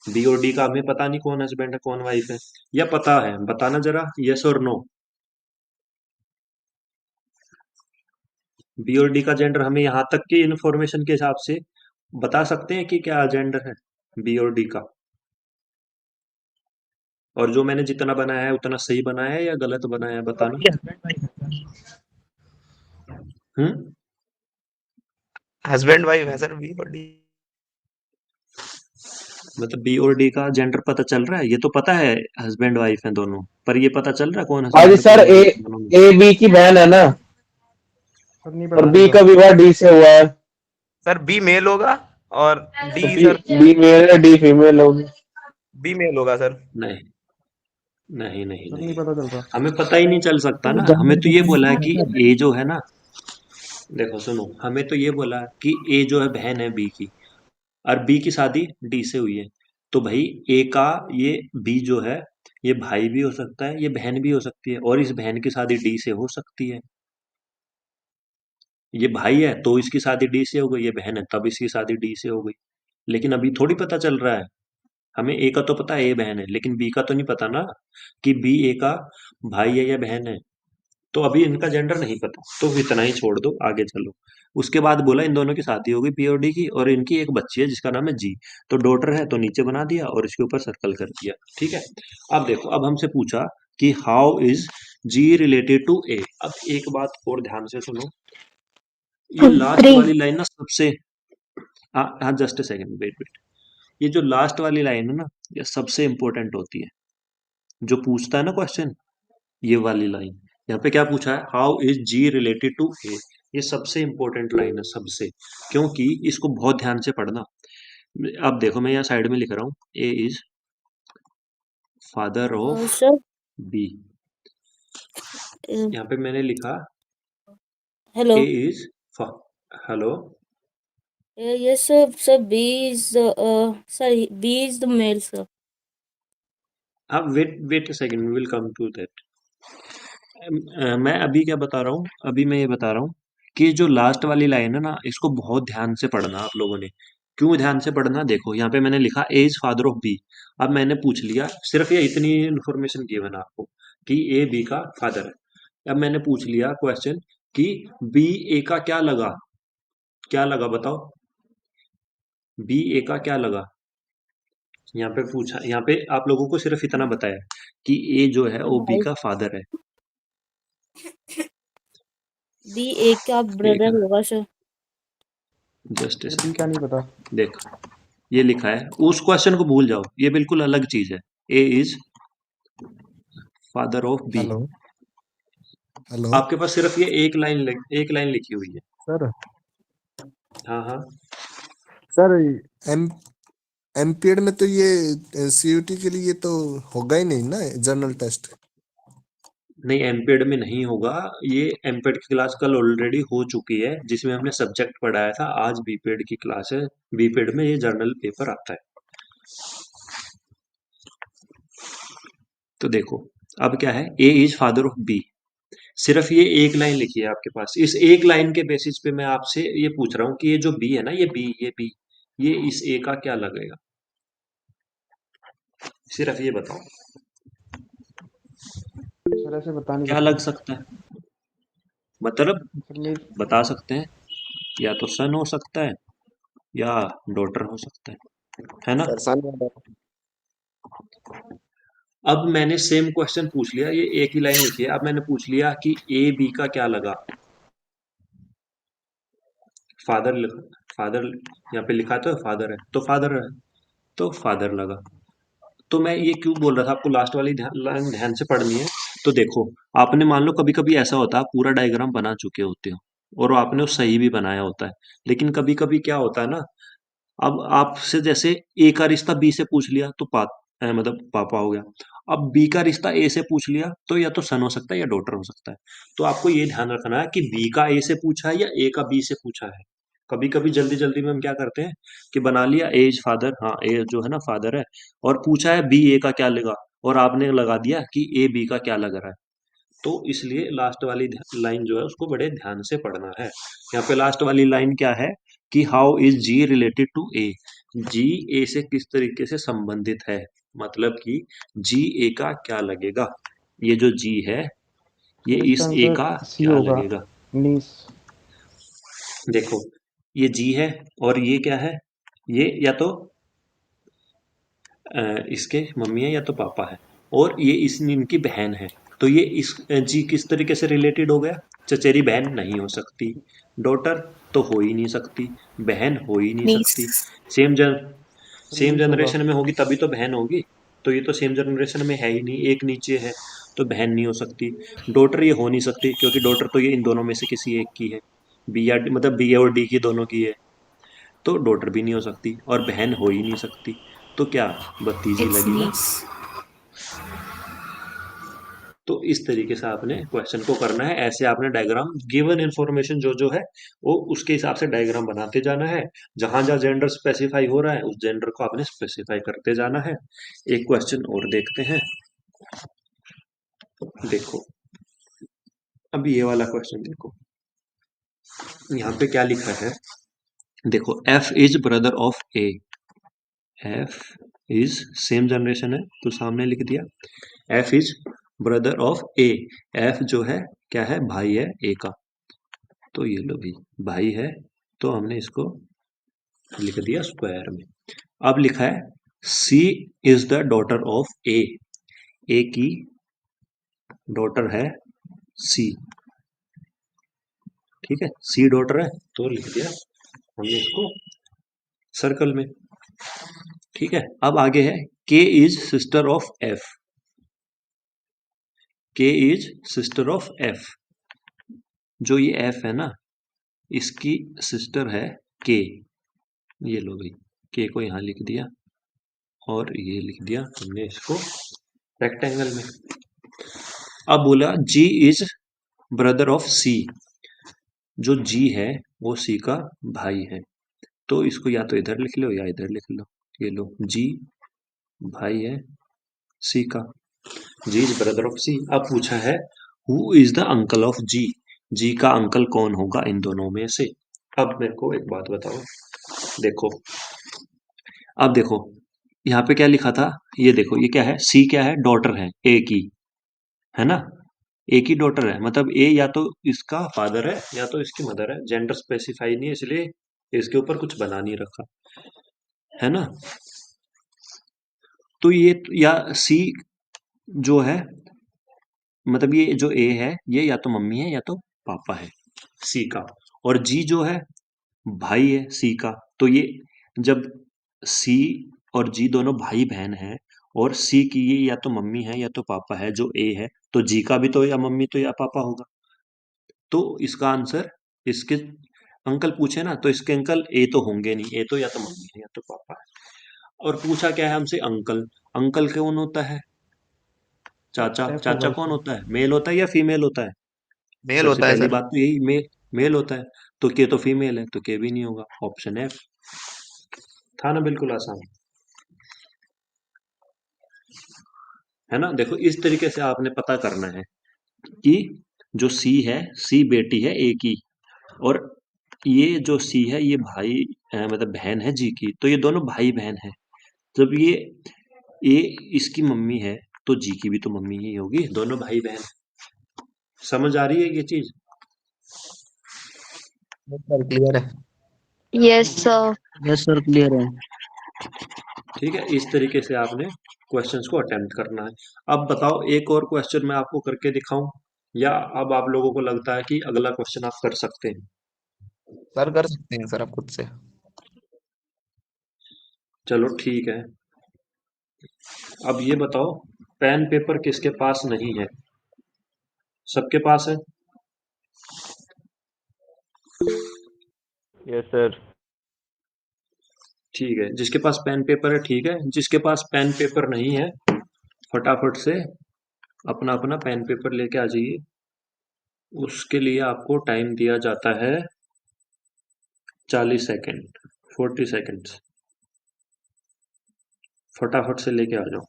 बी और डी का हमें पता नहीं कौन हस्बैंड है कौन वाइफ है, या पता है? बताना जरा, यस और नो। बी और डी का जेंडर हमें यहाँ तक की इन्फॉर्मेशन के हिसाब से बता सकते हैं कि क्या जेंडर है बी और डी का। और जो मैंने जितना बनाया है उतना सही बनाया है या गलत बनाया है बताना। हम्म। हस्बैंड वाइफ है सर, बी और डी। मतलब बी और डी का जेंडर पता चल रहा है, ये तो पता है हस्बैंड वाइफ है दोनों, पर ये पता चल रहा है कौन हाँ जी हस्बैंड है सर, कौन वाइफ है दोनों में। ए बी की बहन है ना, और बी का विवाह डी से हुआ है। सर बी मेल होगा और तो D B sir, B male है, डी फीमेल होगी। बी मेल होगा सर। नहीं नहीं नहीं नहीं, हमें पता ही नहीं चल सकता ना। हमें जेंडर तो ये बोला है पता कि है ए जो है ना, देखो सुनो, हमें तो ये बोला कि ए जो है बहन है बी की, और बी की शादी डी से हुई है। तो भाई ए का ये बी जो है ये भाई भी हो सकता है, ये बहन भी हो सकती है, और इस बहन की शादी डी से हो सकती है। ये भाई है तो इसकी शादी डी से हो गई, ये बहन है तब इसकी शादी डी से हो गई। लेकिन अभी थोड़ी पता चल रहा है, हमें ए का तो पता है ए बहन है, लेकिन बी का तो नहीं पता ना कि बी ए का भाई है या बहन है। तो अभी इनका जेंडर नहीं पता, तो इतना ही छोड़ दो, आगे चलो। उसके बाद बोला इन दोनों की शादी हो गई पी और डी की, और इनकी एक बच्ची है जिसका नाम है जी। तो डॉटर है तो नीचे बना दिया और इसके ऊपर सर्कल कर दिया, ठीक है। अब देखो, अब हमसे पूछा कि how is G related to A. अब एक बात और ध्यान से सुनो, ये लास्ट थ्री। वाली लाइन ना सबसे, हाँ हाँ, जस्ट सेकंड, वेट वेट, ये जो लास्ट वाली लाइन है ना, ये सबसे इंपॉर्टेंट होती है। जो पूछता है ना क्वेश्चन, ये वाली लाइन, यहाँ पे क्या पूछा है, how is G related to A. ये सबसे इंपॉर्टेंट लाइन है सबसे, क्योंकि इसको बहुत ध्यान से पढ़ना। अब देखो मैं यहाँ साइड में लिख रहा हूँ, A is father of sir B. यहाँ पे मैंने लिखा hello, A is, hello, yes sir, sir B is sir B is the male sir. हाँ wait wait second, will come to that. मैं अभी क्या बता रहा हूँ, अभी मैं ये बता रहा हूँ कि जो लास्ट वाली लाइन है ना, इसको बहुत ध्यान से पढ़ना आप लोगों ने। क्यों ध्यान से पढ़ना, देखो यहाँ पे मैंने लिखा ए इज फादर ऑफ बी। अब मैंने पूछ लिया, सिर्फ ये इतनी इन्फॉर्मेशन दी मैंने आपको कि ए बी का फादर है। अब मैंने पूछ लिया क्वेश्चन कि बी ए का क्या लगा, क्या लगा बताओ, बी ए का क्या लगा। यहाँ पे पूछा, यहाँ पे आप लोगों को सिर्फ इतना बताया कि ए जो है वो बी भाई का फादर है। बी ए का एक ब्रदर होगा सर। जस्ट देख, ये लिखा है, उस क्वेश्चन को भूल जाओ, ये बिल्कुल अलग चीज है। A is father of B. Hello hello आपके पास सिर्फ ये एक लाइन लिखी हुई है। सर। हाँ हाँ, सर एम एमपीएड में तो ये सीयूटी के लिए तो होगा ही नहीं ना जनरल टेस्ट। नहीं एमपेड में नहीं होगा, ये एमपेड की क्लास कल ऑलरेडी हो चुकी है, जिसमें हमने सब्जेक्ट पढ़ाया था। आज बीपेड की क्लास है, बीपेड में ये जर्नल पेपर आता है। तो देखो, अब क्या है, A is father of B, सिर्फ ये एक लाइन लिखी है आपके पास। इस एक लाइन के बेसिस पे मैं आपसे ये पूछ रहा हूँ कि ये जो बी है ना, ये बी ये इस ए का क्या लगेगा, सिर्फ ये बताओ क्या लग सकता है। मतलब बता सकते हैं, या तो सन हो सकता है या डॉटर हो सकता है ना। सर सन वाला। अब मैंने सेम क्वेश्चन पूछ लिया, ये एक ही लाइन लिखी है। अब मैंने पूछ लिया कि ए बी का क्या लगा, फादर, फादर यहाँ पे लिखा तो फादर है, तो फादर है, तो फादर लगा। तो मैं ये क्यों बोल रहा था आपको लास्ट वाली लाइन ध्यान से पढ़नी है। तो देखो, आपने मान लो कभी कभी ऐसा होता है, आप पूरा डायग्राम बना चुके होते हो और आपने वो सही भी बनाया होता है, लेकिन कभी कभी क्या होता है ना, अब आपसे जैसे ए का रिश्ता बी से पूछ लिया तो मतलब पापा हो गया। अब बी का रिश्ता ए से पूछ लिया तो या तो सन हो सकता है या डॉटर हो सकता है। तो आपको ये ध्यान रखना है कि बी का ए से पूछा है या ए का बी से पूछा है। कभी कभी जल्दी जल्दी में हम क्या करते हैं कि बना लिया ए इज फादर, हाँ ए जो है ना फादर है, और पूछा है बी ए का क्या लगा, और आपने लगा दिया कि ए बी का क्या लग रहा है। तो इसलिए लास्ट वाली लाइन जो है उसको बड़े ध्यान से पढ़ना है। यहाँ पे लास्ट वाली लाइन क्या है कि how is G related to A, G A से किस तरीके से संबंधित है, मतलब कि जी ए का क्या लगेगा। ये जो जी है ये इस ए का क्या लगेगा। देखो ये जी है और ये क्या है, ये या तो इसके मम्मी है या तो पापा है, और ये इनकी बहन है। तो ये इस जी किस तरीके से रिलेटेड हो गया, चचेरी बहन नहीं हो सकती, डॉटर तो हो ही नहीं सकती, बहन हो ही नहीं सकती, सेम नियस होगा। जनरेशन में होगी तभी तो बहन होगी। तो ये तो सेम जनरेशन में है ही नहीं, एक नीचे है, तो बहन नहीं हो सकती। डॉटर ये हो नहीं सकती क्योंकि डॉटर तो ये इन दोनों में से किसी एक की है, बी या मतलब बी और डी की दोनों की है, तो डॉटर भी नहीं हो सकती और बहन हो ही नहीं सकती। तो क्या भतीजी It's लगेगा। niece. तो इस तरीके से आपने क्वेश्चन को करना है, ऐसे आपने डायग्राम गिवन इन्फॉर्मेशन जो है वो उसके हिसाब से डायग्राम बनाते जाना है। जहां जहां जेंडर स्पेसिफाई हो रहा है उस जेंडर को आपने स्पेसिफाई करते जाना है। एक क्वेश्चन और देखते हैं, देखो अब ये वाला क्वेश्चन देखो, यहाँ पे क्या लिखा है, देखो F is brother of A, F is same generation है तो सामने लिख दिया, F is brother of A, F जो है क्या है, भाई है ए का, तो ये लो भी भाई है, तो हमने इसको लिख दिया स्क्वायर में। अब लिखा है C is the daughter of ए, ए की डॉटर है सी, ठीक है, सी डॉटर है तो लिख दिया हमने इसको सर्कल में, ठीक है। अब आगे है के इज सिस्टर ऑफ एफ, के इज सिस्टर ऑफ एफ, जो ये एफ है ना इसकी सिस्टर है के, ये लो भाई के को यहां लिख दिया और ये लिख दिया हमने इसको रेक्टेंगल में। अब बोला जी इज ब्रदर ऑफ सी, जो जी है वो सी का भाई है, तो इसको या तो इधर लिख लो या इधर लिख लो, ये लो जी भाई है सी का, G is brother of C. अब पूछा है who is the uncle of G, G का अंकल कौन होगा इन दोनों में से। अब मेरे को एक बात बताओ, देखो अब देखो यहाँ पे क्या लिखा था, ये देखो ये क्या है, सी क्या है, डॉटर है ए की, है ना, ए की डॉटर है, मतलब ए या तो इसका फादर है या तो इसकी मदर है, जेंडर स्पेसिफाई नहीं है इसलिए इसके ऊपर कुछ बना नहीं रखा, है ना। तो ये या सी जो है मतलब ये जो ए है ये या तो मम्मी है या तो पापा है सी का, और जी जो है भाई है सी का, तो ये जब सी और जी दोनों भाई बहन हैं और सी की ये या तो मम्मी है या तो पापा है जो ए है, तो जी का भी तो या मम्मी तो या पापा होगा। तो इसका आंसर, इसके अंकल पूछे ना तो इसके अंकल ए तो होंगे नहीं, ए तो या तो मम्मी है या तो पापा है। और पूछा क्या है हमसे, अंकल, अंकल कौन होता है, चाचा, एफ चाचा होगा कौन इसका। होता है, मेल होता है या फीमेल होता है, मेल सबसे होता है पहली सर। बात तो यही मेल होता है, तो के तो फीमेल है तो के भी नहीं होगा, ऑप्शन एफ था ना, बिल्कुल आसान है ना। देखो इस तरीके से आपने पता करना है कि जो सी है, सी बेटी है ए की, और ये जो सी है ये भाई मतलब बहन है जी की, तो ये दोनों भाई बहन है। जब ये ए इसकी मम्मी है तो जी की भी तो मम्मी ही होगी, दोनों भाई बहन। समझ आ रही है ये चीज। सर क्लियर है। Yes, sir. Yes sir clear है। ठीक है, इस तरीके से आपने क्वेश्चंस को अटेम्प्ट करना है। अब बताओ एक और क्वेश्चन मैं आपको करके दिखाऊं, या अब आप लोगों को लगता है कि अगला क्वेश्चन आप कर सकते हैं। सर कर सकते हैं सर आप खुद से। चलो ठीक है, अब ये बताओ पेन पेपर किसके पास नहीं है, सबके पास है। Yes sir. ठीक है, जिसके पास पेन पेपर है ठीक है, जिसके पास पेन पेपर नहीं है फटाफट से अपना अपना पेन पेपर लेके आ जाइए। उसके लिए आपको टाइम दिया जाता है 40 सेकेंड, 40 सेकेंड्स, फटाफट से लेके आ जाओ।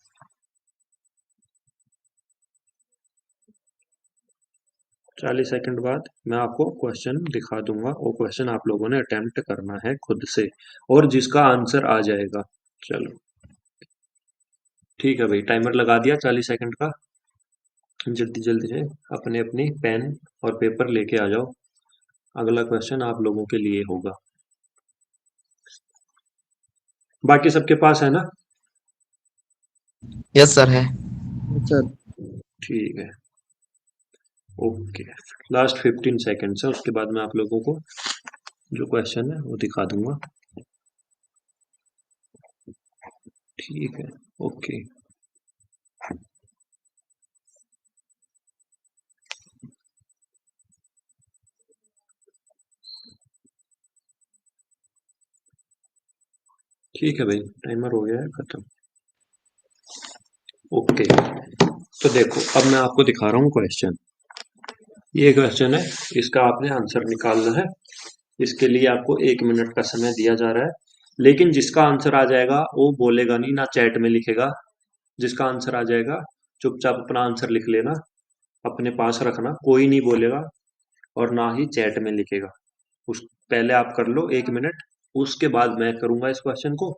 40 सेकंड बाद मैं आपको क्वेश्चन दिखा दूंगा, वो क्वेश्चन आप लोगों ने अटेम्प्ट करना है खुद से, और जिसका आंसर आ जाएगा। चलो ठीक है भाई, टाइमर लगा दिया 40 सेकंड का, जल्दी जल्दी से अपने अपनी पेन और पेपर लेके आ जाओ। अगला क्वेश्चन आप लोगों के लिए होगा। बाकी सबके पास है ना? यस सर है। सर ठीक है, ओके। लास्ट 15 सेकेंड्स है, उसके बाद मैं आप लोगों को जो क्वेश्चन है वो दिखा दूंगा। ठीक है, ओके। ठीक है भाई, टाइमर हो गया है खत्म। ओके, तो देखो अब मैं आपको दिखा रहा हूँ क्वेश्चन। ये क्वेश्चन है, इसका आपने आंसर निकालना है। इसके लिए आपको 1 मिनट का समय दिया जा रहा है, लेकिन जिसका आंसर आ जाएगा वो बोलेगा नहीं, ना चैट में लिखेगा। जिसका आंसर आ जाएगा चुपचाप अपना आंसर लिख लेना, अपने पास रखना, कोई नहीं बोलेगा और ना ही चैट में लिखेगा। उस पहले आप कर लो 1 मिनट, उसके बाद मैं करूंगा इस क्वेश्चन को,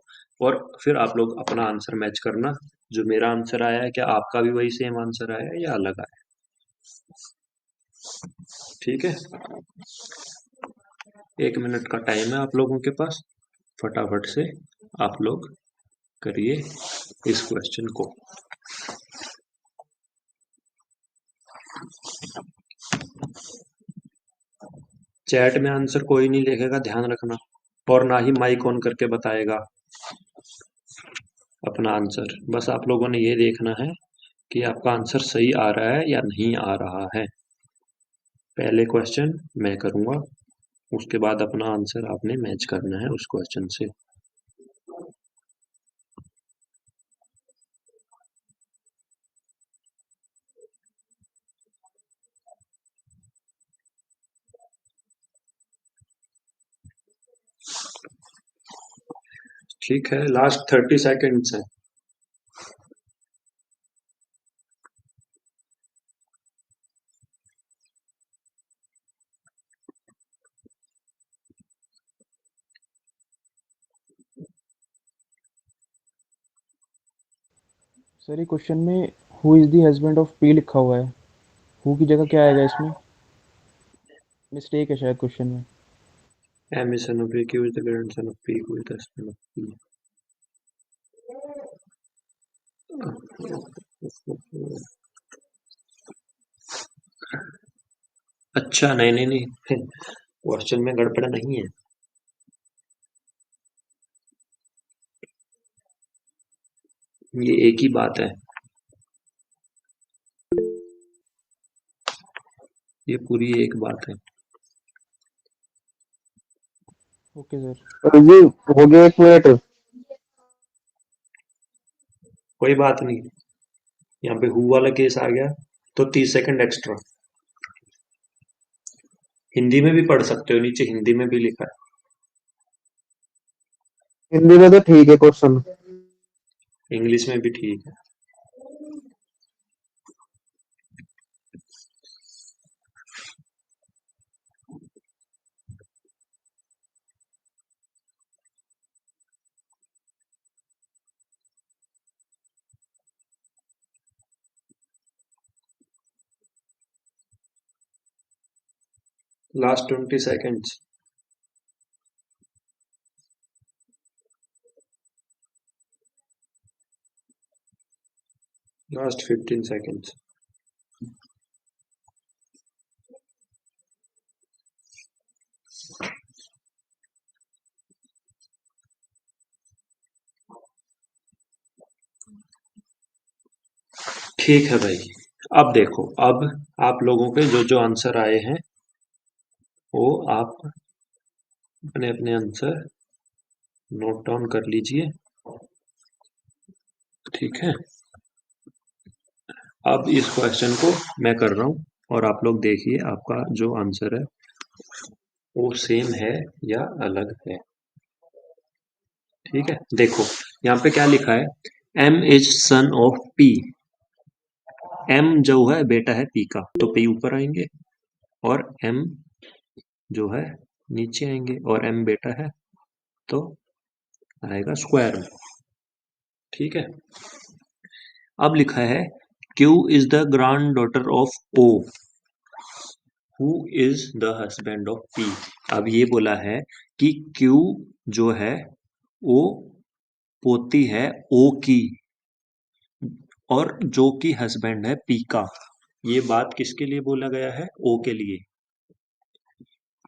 और फिर आप लोग अपना आंसर मैच करना। जो मेरा आंसर आया है, क्या आपका भी वही सेम आंसर आया है या अलग आया है? ठीक है, 1 मिनट का टाइम है आप लोगों के पास, फटाफट से आप लोग करिए इस क्वेश्चन को। चैट में आंसर कोई नहीं लिखेगा, ध्यान रखना, और ना ही माइक ऑन करके बताएगा अपना आंसर। बस आप लोगों ने ये देखना है कि आपका आंसर सही आ रहा है या नहीं आ रहा है। पहले क्वेश्चन मैं करूंगा, उसके बाद अपना आंसर आपने मैच करना है उस क्वेश्चन से। ठीक है, लास्ट 30 सेकेंड्स है। सर ये क्वेश्चन में who is the husband of P लिखा हुआ है, हु की जगह क्या आएगा इसमें? मिस्टेक है शायद क्वेश्चन में। M is son of P, Q is the grandson of P, who is the son of P? अच्छा, नहीं नहीं नहीं, क्वेश्चन में गड़बड़ नहीं है। ये एक ही बात है, ये पूरी एक बात है। Okay sir. सर जी हो गया 1 मिनट। कोई बात नहीं, यहाँ पे हु वाला केस आ गया तो 30 सेकंड एक्स्ट्रा। हिंदी में भी पढ़ सकते हो, नीचे हिंदी में भी लिखा हिंदी में तो ठीक है क्वेश्चन। है, इंग्लिश में भी ठीक है। Last 20 seconds. Last 15 seconds. ठीक है भाई, अब देखो, अब आप लोगों के जो जो आंसर आए हैं वो आप अपने अपने आंसर नोट डाउन कर लीजिए। ठीक है, अब इस क्वेश्चन को मैं कर रहा हूं और आप लोग देखिए आपका जो आंसर है वो सेम है या अलग है। ठीक है, देखो यहाँ पे क्या लिखा है, M is son of P। M जो है बेटा है P का, तो P ऊपर आएंगे और M जो है नीचे आएंगे, और M बेटा है तो आएगा स्क्वायर में। ठीक है, अब लिखा है Q is the granddaughter of O। Who is the husband of P. अब ये बोला है कि क्यू जो है वो पोती है ओ की, और जो कि हस्बैंड है पी का। ये बात किसके लिए बोला गया है? ओ के लिए।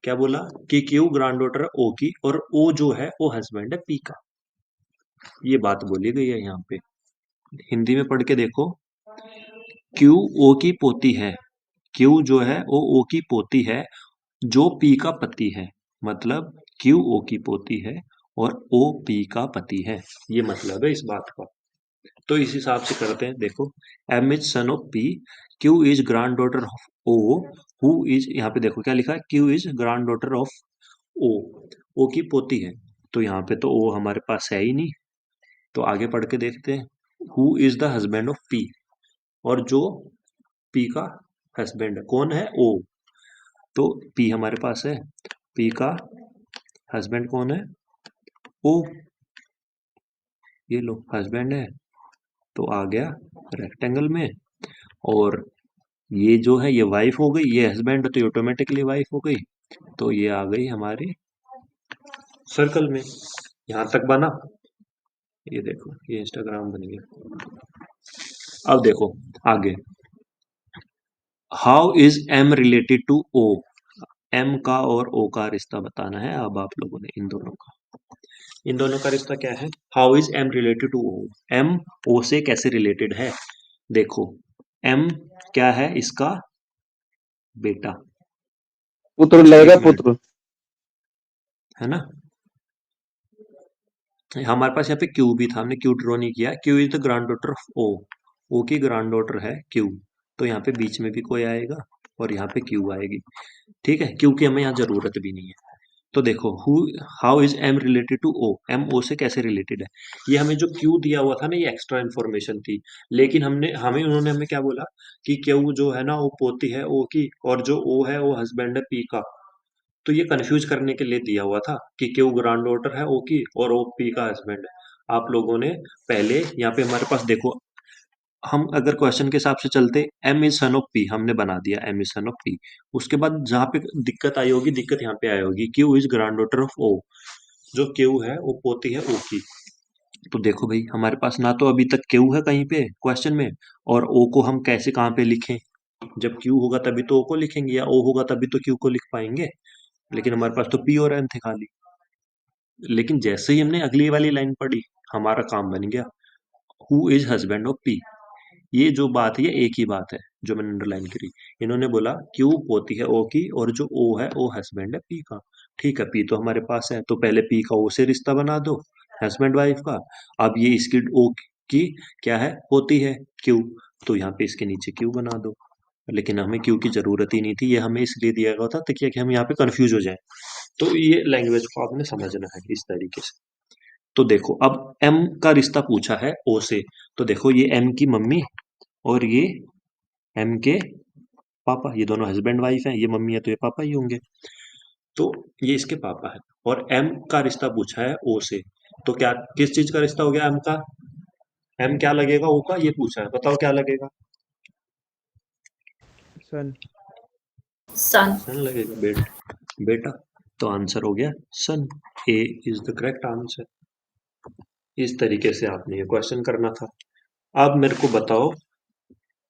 क्या बोला कि क्यू ग्रैंड डॉटर है ओ की और ओ जो है वो हस्बैंड है पी का। ये बात बोली गई है यहाँ पे। हिंदी में पढ़ के देखो, क्यू ओ की पोती है। क्यू जो है वो ओ की पोती है जो पी का पति है। मतलब क्यू ओ की पोती है और ओ पी का पति है। ये मतलब है इस बात का। तो इस हिसाब से करते हैं। देखो, M is son of P, Q is granddaughter of O, who is, यहाँ पे देखो क्या लिखा है, Q is granddaughter of O, O की पोती है। तो यहाँ पे तो ओ हमारे पास है ही नहीं, तो आगे पढ़ के देखते हैं। Who is the husband of P, और जो पी का हस्बैंड है कौन है? ओ। तो पी हमारे पास है, पी का हस्बैंड कौन है? ओ। ये लो हस्बैंड है, तो आ गया रेक्टेंगल में। और ये जो है ये वाइफ हो गई, ये हस्बैंड तो ऑटोमेटिकली वाइफ हो गई, तो ये आ गई हमारी सर्कल में। यहां तक बना। ये देखो ये इंस्टाग्राम बन गया। अब देखो आगे, how is M related to O. M का और ओ का रिश्ता बताना है अब आप लोगों ने। इन दोनों का रिश्ता क्या है? How is M related to O. M O से कैसे रिलेटेड है? देखो, एम क्या है? इसका बेटा, पुत्र लगेगा, एक मिनट, पुत्र। है ना। हमारे पास यहाँ पे क्यू भी था, हमने क्यू ड्रॉ नहीं किया। Q is the granddaughter of O, O की ग्रैंड डॉटर है क्यू, तो यहाँ पे बीच में भी कोई आएगा और यहाँ पे क्यू आएगी। ठीक है, क्यू की हमें यहाँ जरूरत भी नहीं है। तो देखो, who, how is M related to O. M O से कैसे रिलेटेड है? ये हमें जो क्यू दिया हुआ था ना, ये एक्स्ट्रा इन्फॉर्मेशन थी, लेकिन उन्होंने हमें क्या बोला कि क्यू जो है ना वो पोती है ओ की, और जो ओ है वो हस्बैंड है पी का। तो ये कंफ्यूज करने के लिए दिया हुआ था कि क्यू ग्रैंड डॉटर है ओ की और ओ पी का हस्बैंड है। आप लोगों ने पहले यहाँ पे हमारे पास देखो, हम अगर क्वेश्चन के हिसाब से चलते, M is son of P हमने बना दिया, M is son of P. उसके बाद जहाँ पे दिक्कत आई होगी, दिक्कत यहाँ पे आई होगी, Q is granddaughter of O, जो क्यू है वो पोती है ओ की। तो देखो भाई, हमारे पास ना तो अभी तक क्यू है कहीं पे क्वेश्चन में, और ओ को हम कैसे कहाँ पे लिखें? जब क्यू होगा तभी तो ओ को लिखेंगे, या ओ होगा तभी तो क्यू को लिख पाएंगे। लेकिन हमारे पास तो पी और एम थे खाली। लेकिन जैसे ही हमने अगली वाली लाइन पढ़ी, हमारा काम बन गया। Who is husband of P, ये जो बात है ये एक ही बात है जो मैंने अंडरलाइन करी। इन्होंने बोला क्यू पोती है ओ की और जो ओ है वो हस्बैंड है पी का। ठीक है, पी तो हमारे पास है, तो पहले पी का ओ से रिश्ता बना दो, हस्बैंड वाइफ का। अब ये इसकी ओ की क्या है? पोती है क्यू, तो यहाँ पे इसके नीचे क्यू बना दो। लेकिन हमें क्यू की जरूरत ही नहीं थी, ये हमें इसलिए दिया गया था ताकि कि हम यहाँ पे कंफ्यूज हो जाए। तो ये लैंग्वेज को आपने समझना है इस तरीके से। तो देखो, अब एम का रिश्ता पूछा है ओ से, तो देखो ये एम की मम्मी और ये एम के पापा, ये दोनों हस्बैंड वाइफ हैं, ये मम्मी है तो ये पापा ही होंगे। तो ये इसके पापा है, और एम का रिश्ता पूछा है ओ से, तो क्या किस चीज का रिश्ता हो गया एम का? एम क्या लगेगा ओ का? ये पूछा है, बताओ क्या लगेगा? सन। सन। सन लगेगा, बेटा। तो आंसर हो गया सन। ए इज द करेक्ट आंसर। इस तरीके से आपने ये क्वेश्चन करना था। अब मेरे को बताओ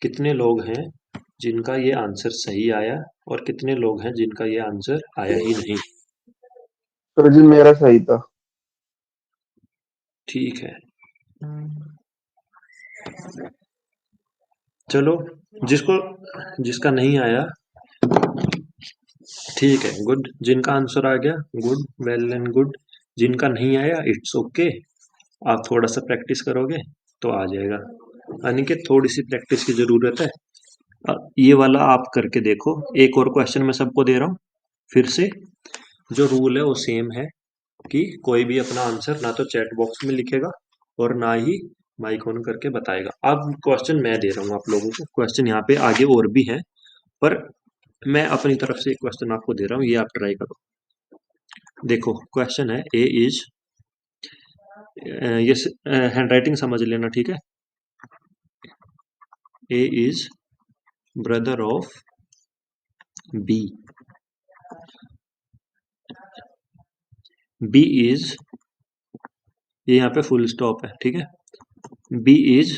कितने लोग हैं जिनका ये आंसर सही आया, और कितने लोग हैं जिनका ये आंसर आया ही नहीं। सर जी मेरा सही था। ठीक है, चलो, जिसका नहीं आया, ठीक है, गुड। जिनका आंसर आ गया, गुड, वेल एंड गुड। जिनका नहीं आया, इट्स ओके। आप थोड़ा सा प्रैक्टिस करोगे तो आ जाएगा। अनिकेत, थोड़ी सी प्रैक्टिस की जरूरत है। ये वाला आप करके देखो। एक और क्वेश्चन मैं सबको दे रहा हूँ फिर से। जो रूल है वो सेम है कि कोई भी अपना आंसर ना तो चैट बॉक्स में लिखेगा और ना ही माइक ऑन करके बताएगा। अब क्वेश्चन मैं दे रहा हूँ आप लोगों को। क्वेश्चन यहाँ पे आगे और भी है, पर मैं अपनी तरफ से एक क्वेश्चन आपको दे रहा हूँ, ये आप ट्राई करो। देखो क्वेश्चन है, ए इज, ये हैंड राइटिंग समझ लेना, ठीक है। A is brother of B, B is, ये यहाँ पे फुल स्टॉप है, ठीक है। B is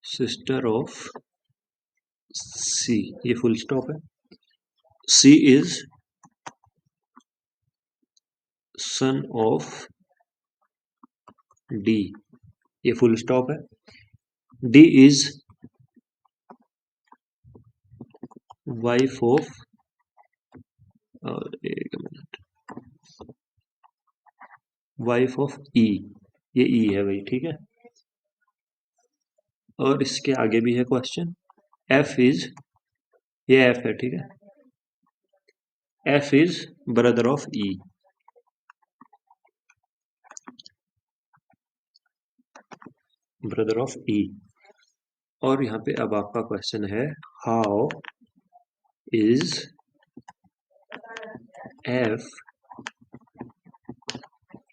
sister of C, ये फुल स्टॉप है। C is son of D, ये फुल स्टॉप है। डी इज वाइफ ऑफ, एक मिनट, वाइफ ऑफ ई, ये ई है भाई, ठीक है। और इसके आगे भी है क्वेश्चन, एफ इज, ये एफ है, ठीक है। F is brother of E, brother of E. और यहाँ पे अब आपका क्वेश्चन है, how is F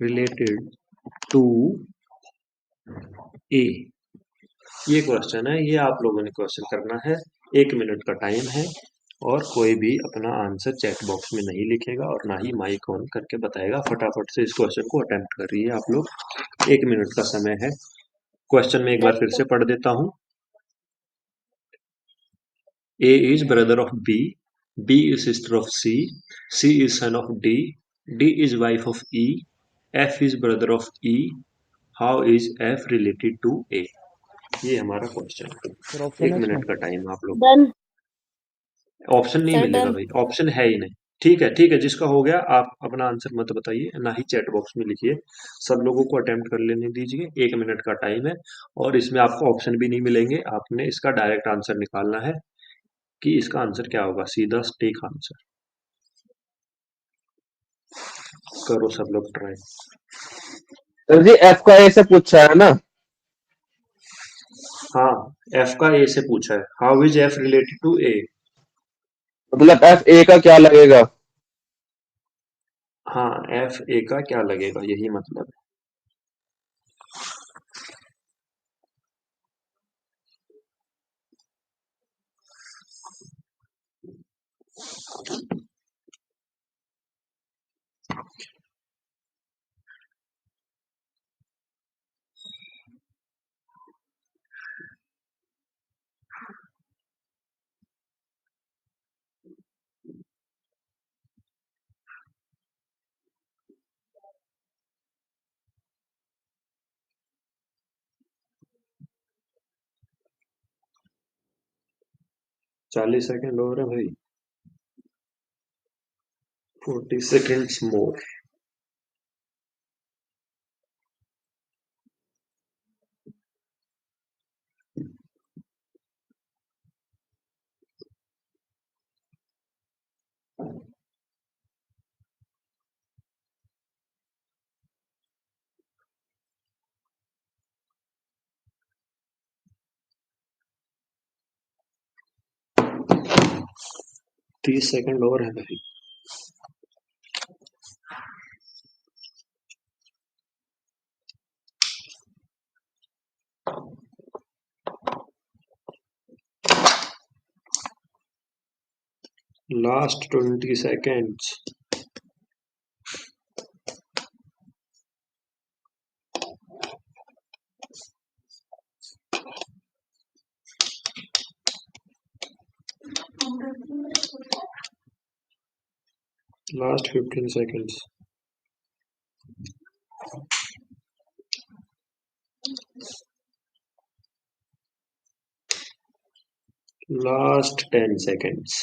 related to A, ये क्वेश्चन है, ये आप लोगों ने क्वेश्चन करना है। 1 मिनट का टाइम है और कोई भी अपना आंसर चैट बॉक्स में नहीं लिखेगा और ना ही माइक ऑन करके बताएगा। फटाफट से इस क्वेश्चन को अटेम्प्ट करिए आप लोग, 1 मिनट का समय है। क्वेश्चन में एक बार फिर से पढ़ देता हूं। A is brother of B, B is sister of C, C is son of D, D is wife of E, F is brother of E, how is F related to A? ये हमारा question है। Sir option 1 है इसमें? Minute का time आप लोग। Done option नहीं sir, मिलेगा डन। भाई, ऑप्शन है ही नहीं। ठीक है, ठीक है, जिसका हो गया आप अपना आंसर मत बताइए, ना ही चैट बॉक्स में लिखिए। सब लोगों को अटेम्प्ट कर लेने दीजिए, 1 मिनट का टाइम है और इसमें आपको ऑप्शन भी नहीं मिलेंगे। आपने इसका डायरेक्ट आंसर निकालना है कि इसका आंसर क्या होगा, सीधा स्टेक आंसर। करो सब लोग ट्राई। सर जी एफ का ए से पूछा है ना? हाँ, एफ का ए से पूछा है, how is F related to A. मतलब एफ ए का क्या लगेगा? हाँ, एफ ए का क्या लगेगा, यही मतलब है। चालीस सेकेंड और है भाई, 40 seconds more। तीस सेकंड और है भाई। Last 20 seconds। Last 15 seconds। Last 10 seconds।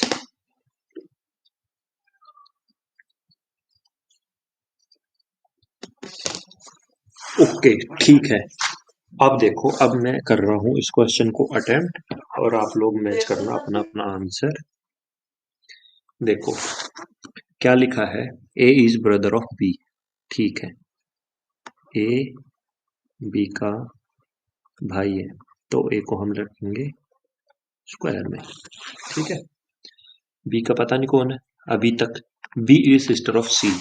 Okay, ठीक है। अब देखो, अब मैं कर रहा हूं इस क्वेश्चन को अटेम्प्ट और आप लोग मैच करना अपना अपना आंसर। देखो क्या लिखा है, A is brother of B, ठीक है। ए बी का भाई है, तो ए को हम रखेंगे स्क्वायर में, ठीक है। बी का पता नहीं कौन है अभी तक। बी इज सिस्टर ऑफ सी,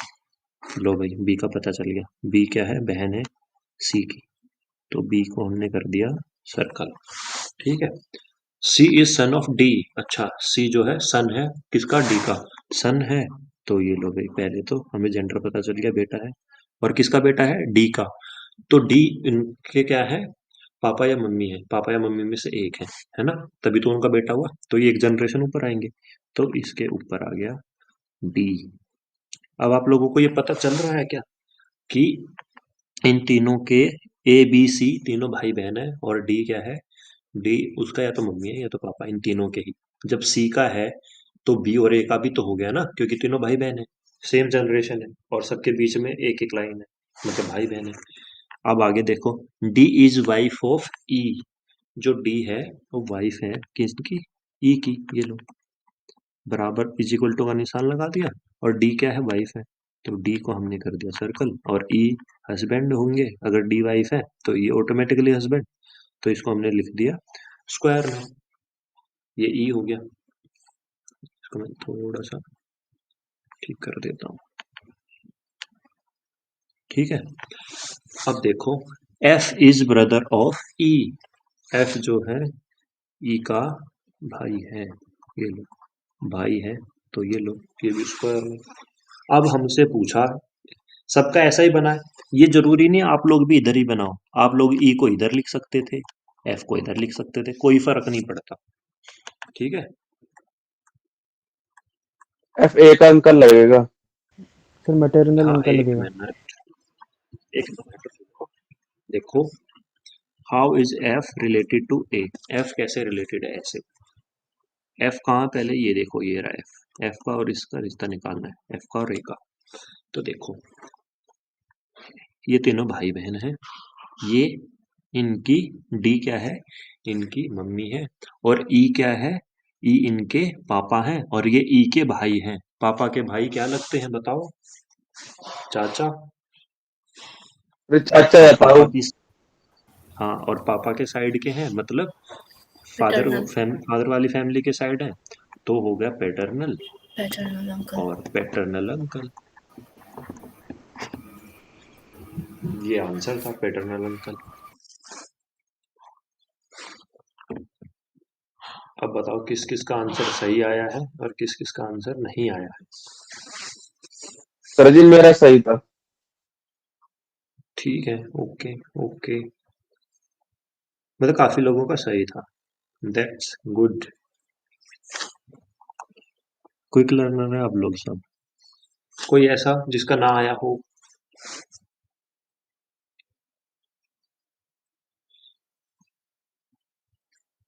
लो भाई बी का पता चल गया। बी क्या है, बहन है सी की, तो बी को हमने कर दिया सर्कल, ठीक है। C is son of D. अच्छा, सी जो है सन है किसका? डी का सन है। तो ये लो भाई, पहले तो हमें जेंडर पता चल गया, बेटा है। और किसका बेटा है? डी का। तो डी इनके क्या है? पापा या मम्मी है, पापा या मम्मी में से एक है ना? तभी तो उनका बेटा हुआ, तो ये एक जनरेशन ऊपर आएंगे, तो इसके ऊपर आ गया डी। अब आप लोगों को ये पता चल रहा है क्या कि इन तीनों के ए बी सी तीनों भाई बहन है, और डी क्या है? डी उसका या तो मम्मी है या तो पापा, इन तीनों के ही। जब सी का है तो बी और ए का भी तो हो गया ना, क्योंकि तीनों भाई बहन है, सेम जनरेशन है, और सबके बीच में एक एक लाइन है, मतलब भाई बहन है। अब आगे देखो, डी इज वाइफ ऑफ ई। जो डी है वो वाइफ है किसकी? ई की। ये लो, बराबर इज इक्वल टू का निशान लगा दिया, और डी क्या है? वाइफ है, तो डी को हमने कर दिया सर्कल। और ई हस्बैंड होंगे, अगर डी वाइफ है तो ई ऑटोमेटिकली हस्बैंड, तो इसको हमने लिख दिया स्क्वायर में। ये ई हो गया, इसको मैं थोड़ा सा ठीक कर देता हूँ, ठीक है। अब देखो, F is brother of E. F जो है ई का भाई है, ये लो भाई है, तो ये लो ये भी स्क्वायर में। अब हमसे पूछा, सबका ऐसा ही बना है, ये जरूरी नहीं आप लोग भी इधर ही बनाओ, आप लोग ई को इधर लिख सकते थे, एफ को इधर लिख सकते थे, कोई फर्क नहीं पड़ता, ठीक है। एफ ए का अंकल लगेगा। सर मैटरनल हाँ, अंकल एक लगेगा। मिनट, एक मिनट रुको। देखो, how is F related to A? F कैसे रिलेटेड है ऐसे? एफ कहाँ? पहले ये देखो, ये रहा एफ। एफ का और इसका रिश्ता निकालना है, एफ का और ए का। तो देखो, ये तीनों भाई बहन हैं, ये इनकी डी क्या है? इनकी मम्मी है, और ई क्या है? ई इनके पापा हैं, और ये ई के भाई हैं। पापा के भाई क्या लगते हैं बताओ? चाचा। अरे चाचा और या पापा ताऊ। की, हाँ, और पापा के साइड के हैं, मतलब फादर पैटर्नल फादर वाली फैमिली के साइड है, तो हो गया पैटर्नल पैटर्नल अंकल। और पैटर्नल अंकल। ये आंसर था, पैटर्नल अंकल। अब बताओ किस किस का आंसर सही आया है और किस किस का आंसर नहीं आया है। सर जी मेरा सही था। ठीक है, ओके ओके, मतलब काफी लोगों का सही था, दैट्स गुड। क्विक लर्नर है आप लोग सब। कोई ऐसा जिसका ना आया हो?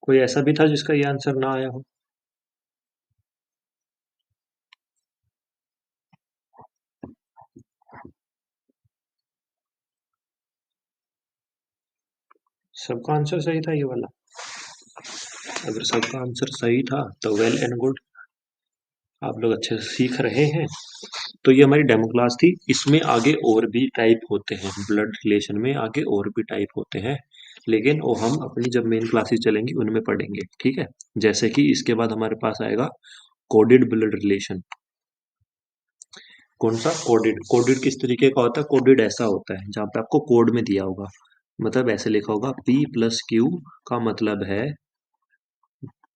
कोई ऐसा भी था जिसका ये आंसर ना आया हो? सबका आंसर सही था ये वाला? अगर सबका आंसर सही था तो वेल एंड गुड, आप लोग अच्छे से सीख रहे हैं। तो ये हमारी डेमो क्लास थी, इसमें आगे और भी टाइप होते हैं, ब्लड रिलेशन में आगे और भी टाइप होते हैं, लेकिन वो हम अपनी जब मेन क्लासेस चलेंगी उनमें पढ़ेंगे, ठीक है। जैसे कि इसके बाद हमारे पास आएगा कोडेड ब्लड रिलेशन। कौन सा? कोडेड। कोडेड किस तरीके का होता है? कोडेड ऐसा होता है जहाँ पे आपको कोड में दिया होगा, मतलब ऐसे लिखा होगा P प्लस क्यू का मतलब है,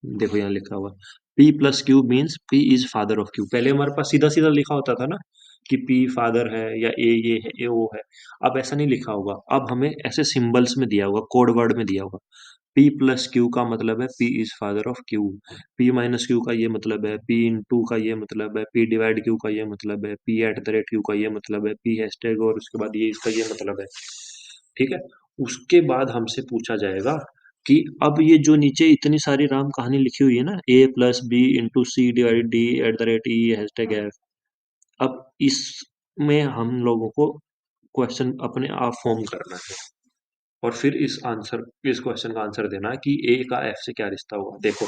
देखो यहाँ लिखा हुआ P plus Q means P is father of Q. पहले हमारे पास सीधा सीधा लिखा होता था ना कि P फादर है या ए ये है, ए वो है। अब ऐसा नहीं लिखा होगा, अब हमें ऐसे सिंबल्स में दिया होगा, कोड वर्ड में दिया होगा। P प्लस क्यू का मतलब है P is father of Q, P minus Q का ये मतलब है, P इन टू का ये मतलब है, P डिवाइड क्यू का ये मतलब है, P eight the rate Q का ये मतलब है, P हैशटैग और उसके बाद ये इसका ये मतलब है, ठीक है। उसके बाद हमसे पूछा जाएगा कि अब ये जो नीचे इतनी सारी राम कहानी लिखी हुई है ना, A plus B into C divide D at the rate E hashtag F, अब इसमें हम लोगों को क्वेश्चन अपने आप फॉर्म करना है, और फिर इस क्वेश्चन का आंसर देना है कि ए का एफ से क्या रिश्ता हुआ। देखो,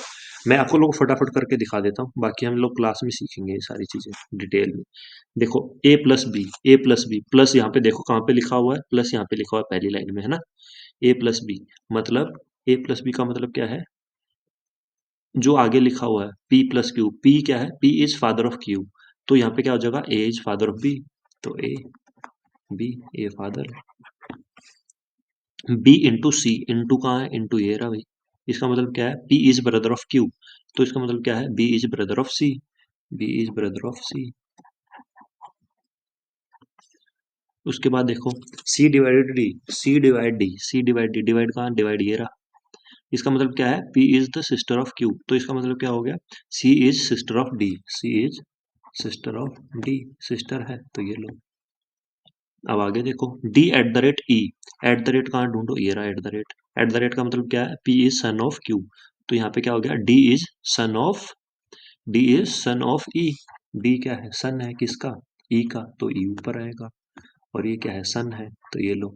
मैं आपको लोग फटाफट करके दिखा देता हूँ, बाकी हम लोग क्लास में सीखेंगे ये सारी चीजें डिटेल में। देखो, ए प्लस बी, ए प्लस बी प्लस, यहाँ पे देखो कहाँ पे लिखा हुआ है, प्लस यहाँ पे लिखा हुआ है पहली लाइन में, है ना। ए प्लस बी मतलब, ए प्लस बी का मतलब क्या है? जो आगे लिखा हुआ है पी प्लस क्यू, पी क्या है? P is father of Q, तो यहाँ पे क्या हो जाएगा? A is father of B, तो A B, A father, B into C, into कहाँ है? इंटू ये रहा भाई, इसका मतलब क्या है, P is brother of Q, तो इसका मतलब क्या है, B is brother of C, B is brother of C। उसके बाद देखो C divided D, C divide D, C divide D, divide कहाँ, डिवाइड ये रहा। इसका मतलब क्या है, P is the sister of Q, तो इसका मतलब क्या हो गया, C is sister of D, C is sister of D, sister है, तो ये लो। अब आगे देखो, D eight the rate E, eight the rate कहाँ ढूंढो, ये रहा एट द रेट का मतलब क्या है, P is son of Q, तो यहाँ पे क्या हो गया, D is son of E, D क्या है, सन है किसका, E का, तो E ऊपर आएगा, और ये क्या है, सन है, तो ये लो।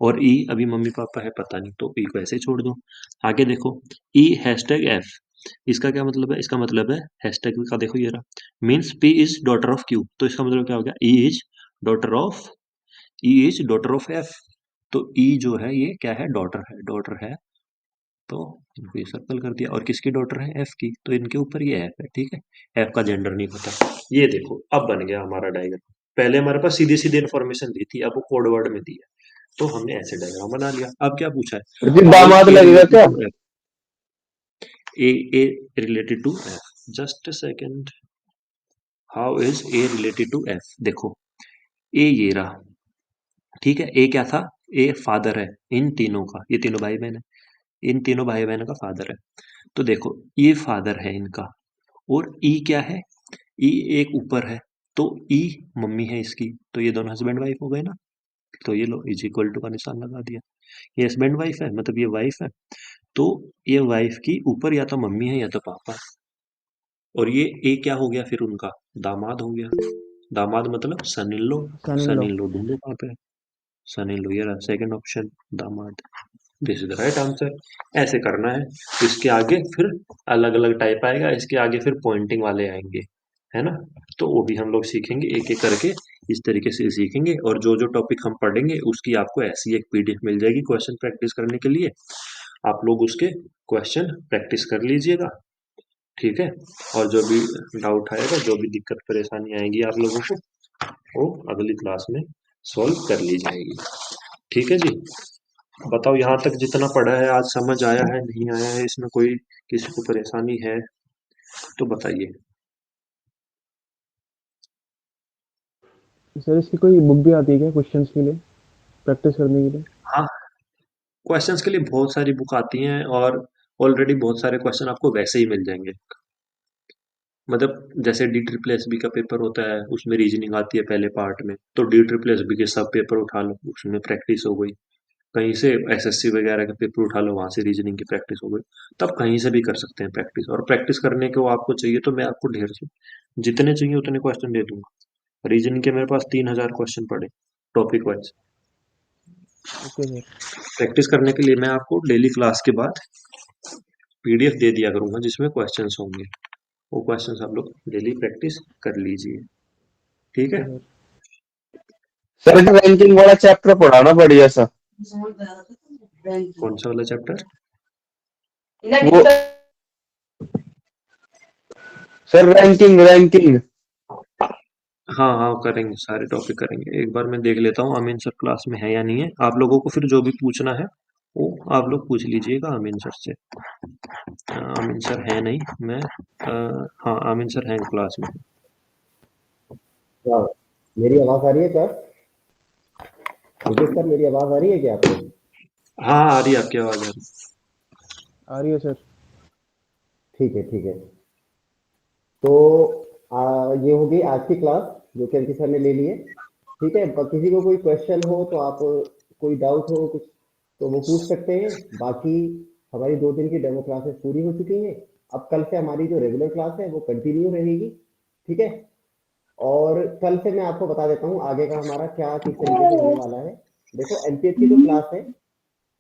और E अभी मम्मी पापा है पता नहीं, तो E को ऐसे ही छोड़ दो। आगे देखो E हैशटैग F, इसका क्या मतलब है, इसका मतलब है हैशटैग का, देखो ये रहा, means P is daughter of Q, तो इसका मतलब क्या हो गया, E is daughter of F, तो E जो है ये क्या है, डॉटर है, तो इनको ये सर्कल कर दिया, और किसकी डॉटर है, F की, तो इनके ऊपर ये F है, ठीक है, F का जेंडर नहीं पता। ये देखो अब बन गया हमारा डायग्राम, पहले हमारे पास सीधी सीधी इन्फॉर्मेशन दी थी, अब वो कोड वर्ड में दी है, तो हमने ऐसे डायग्राम बना लिया। अब क्या पूछा है, सर जी दामाद लगेगा क्या? A related to F, just a second, how is A related to F, देखो A ये रहा, ठीक है, ए क्या था, ए फादर है इन तीनों का, ये तीनों भाई बहन है, इन तीनों भाई बहनों का फादर है, तो देखो ये फादर है इनका, और ई क्या है, ई एक ऊपर है, तो ई मम्मी है इसकी, तो ये दोनों हस्बैंड वाइफ हो गए ना, तो ये लो इज इक्वल टू का निशान लगा दिया, ये हस्बैंड वाइफ है, मतलब ये वाइफ है, तो ये वाइफ की ऊपर या तो मम्मी है या तो पापा है, और ये ए क्या हो गया फिर उनका, दामाद हो गया, दामाद मतलब सन इन लो, सन इन लो ढूंढो कहाँ पे, सन इन लो ये रहा सेकंड ऑप्शन, दामाद, this is the right answer. ऐसे करना है, इसके आगे फिर अलग अलग टाइप आएगा, इसके आगे फिर पॉइंटिंग वाले आएंगे, है ना, तो वो भी हम लोग सीखेंगे एक एक करके, इस तरीके से सीखेंगे, और जो जो टॉपिक हम पढ़ेंगे उसकी आपको ऐसी एक पीडीएफ मिल जाएगी क्वेश्चन प्रैक्टिस करने के लिए, आप लोग उसके क्वेश्चन प्रैक्टिस कर लीजिएगा, ठीक है, और जो भी डाउट आएगा, जो भी दिक्कत परेशानी आएगी आप लोगों को, वो अगली क्लास में सॉल्व कर ली जाएगी, ठीक है जी। बताओ यहाँ तक जितना पढ़ा है आज समझ आया है, नहीं आया है, इसमें कोई किसी को परेशानी है तो बताइए। सर इसकी कोई बुक भी आती है क्या क्वेश्चंस के लिए, प्रैक्टिस करने के लिए? हाँ, क्वेश्चंस के लिए बहुत सारी बुक आती हैं, और ऑलरेडी बहुत सारे क्वेश्चन आपको वैसे ही मिल जाएंगे, मतलब जैसे D SSS का पेपर होता है, उसमें रीजनिंग आती है पहले पार्ट में, तो D SSS के सब पेपर उठा लो, उसमें प्रैक्टिस हो गई, कहीं से एसएससी वगैरह का पेपर उठा लो, वहां से रीजनिंग की प्रैक्टिस हो गई, तब कहीं से भी कर सकते हैं प्रैक्टिस, और प्रैक्टिस करने को आपको चाहिए तो मैं आपको ढेर से जितने चाहिए उतने क्वेश्चन दे दूंगा, रीजनिंग के मेरे पास 3000 क्वेश्चन पड़े topic wise, okay sir. Practice करने के लिए मैं आपको डेली क्लास के बाद पीडीएफ दे दिया करूंगा जिसमें क्वेश्चंस होंगे, वो क्वेश्चंस आप लोग डेली प्रैक्टिस कर लीजिए, ठीक है। सर रैंकिंग वाला चैप्टर पढ़ाना बढ़िया सा, कौन सा वाला चैप्टर, वो सर रैंकिंग हाँ हाँ करेंगे, सारे टॉपिक करेंगे, एक बार मैं देख लेता हूँ अमीन सर क्लास में है या नहीं है, आप लोगों को फिर जो भी पूछना है वो आप लोग पूछ लीजिएगा अमीन सर से, अमीन सर है नहीं, मैं हाँ अमीन सर हैं क्लास में। क्या मेरी आवाज आ रही है सर? सर मेरी आवाज आ रही है क्या आपको? हाँ आ रही है, आपकी आवाज आ रही है सर। ठीक है, तो ये होगी आज की क्लास जो कि अंकित सर ने ले ली है, ठीक है, किसी को कोई क्वेश्चन हो तो आप, कोई डाउट हो कुछ तो वो पूछ सकते हैं, बाकी हमारी 2 दिन की डेमो क्लासेस पूरी हो चुकी हैं, अब कल से हमारी जो रेगुलर क्लास है वो कंटिन्यू रहेगी, ठीक है, और कल से मैं आपको बता देता हूँ आगे का हमारा क्या किस तरीके से होने वाला है। देखो एमपीएच की जो क्लास है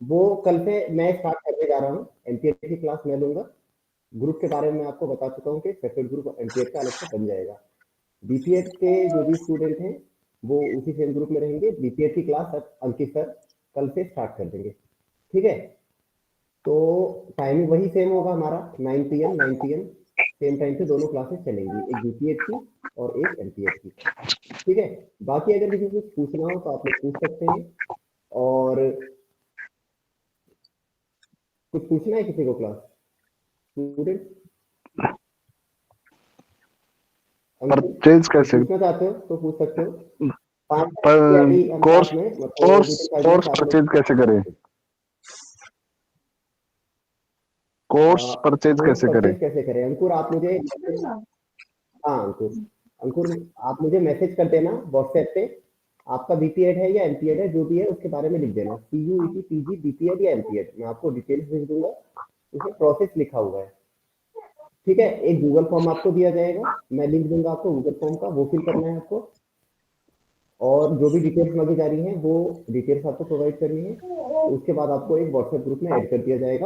वो कल से मैं स्टार्ट करने जा रहा हूँ, एमपीएच की क्लास मैं लूंगा, ग्रुप के बारे में आपको बता चुका हूँ कि सेपरेट ग्रुप एमपीएच का अलग से बन जाएगा, बीपीएच के जो भी स्टूडेंट हैं वो उसी सेम ग्रुप में रहेंगे, बीपीएच की क्लास अंकित सर कल से स्टार्ट कर देंगे, ठीक है, तो टाइमिंग वही सेम होगा हमारा 9 PM सेम टाइम से दोनों क्लासेस चलेंगी, एक बीपीएच की और एक एमपीएच की, ठीक है, बाकी अगर किसी को कुछ पूछना हो तो आप लोग पूछ सकते हैं, और कुछ पूछना है किसी को क्लास स्टूडेंट? परचेज कैसे पूछना चाहते हो तो पूछ सकते हो। कोर्स परचेज कैसे करें? कोर्स परचेज कैसे करें? कैसे करें अंकुर? आप मुझे हाँ अंकुर आप मुझे मैसेज कर देना व्हाट्सएप पे, आपका बीपीएड है या एमपीएड है, जो भी है उसके बारे में लिख देना, सीयूईटी, पीजी, बीपीएड या एमपीएड। मैं आपको डिटेल्स भेज दूंगा, उसमें प्रोसेस लिखा हुआ है। ठीक है, एक गूगल फॉर्म आपको दिया जाएगा, मैं लिंक दूंगा आपको गूगल फॉर्म का, वो फिल करना है आपको, और जो भी डिटेल्स मांगी जा रही हैं वो डिटेल्स आपको प्रोवाइड करनी है। उसके बाद आपको एक व्हाट्सएप ग्रुप में ऐड कर दिया जाएगा।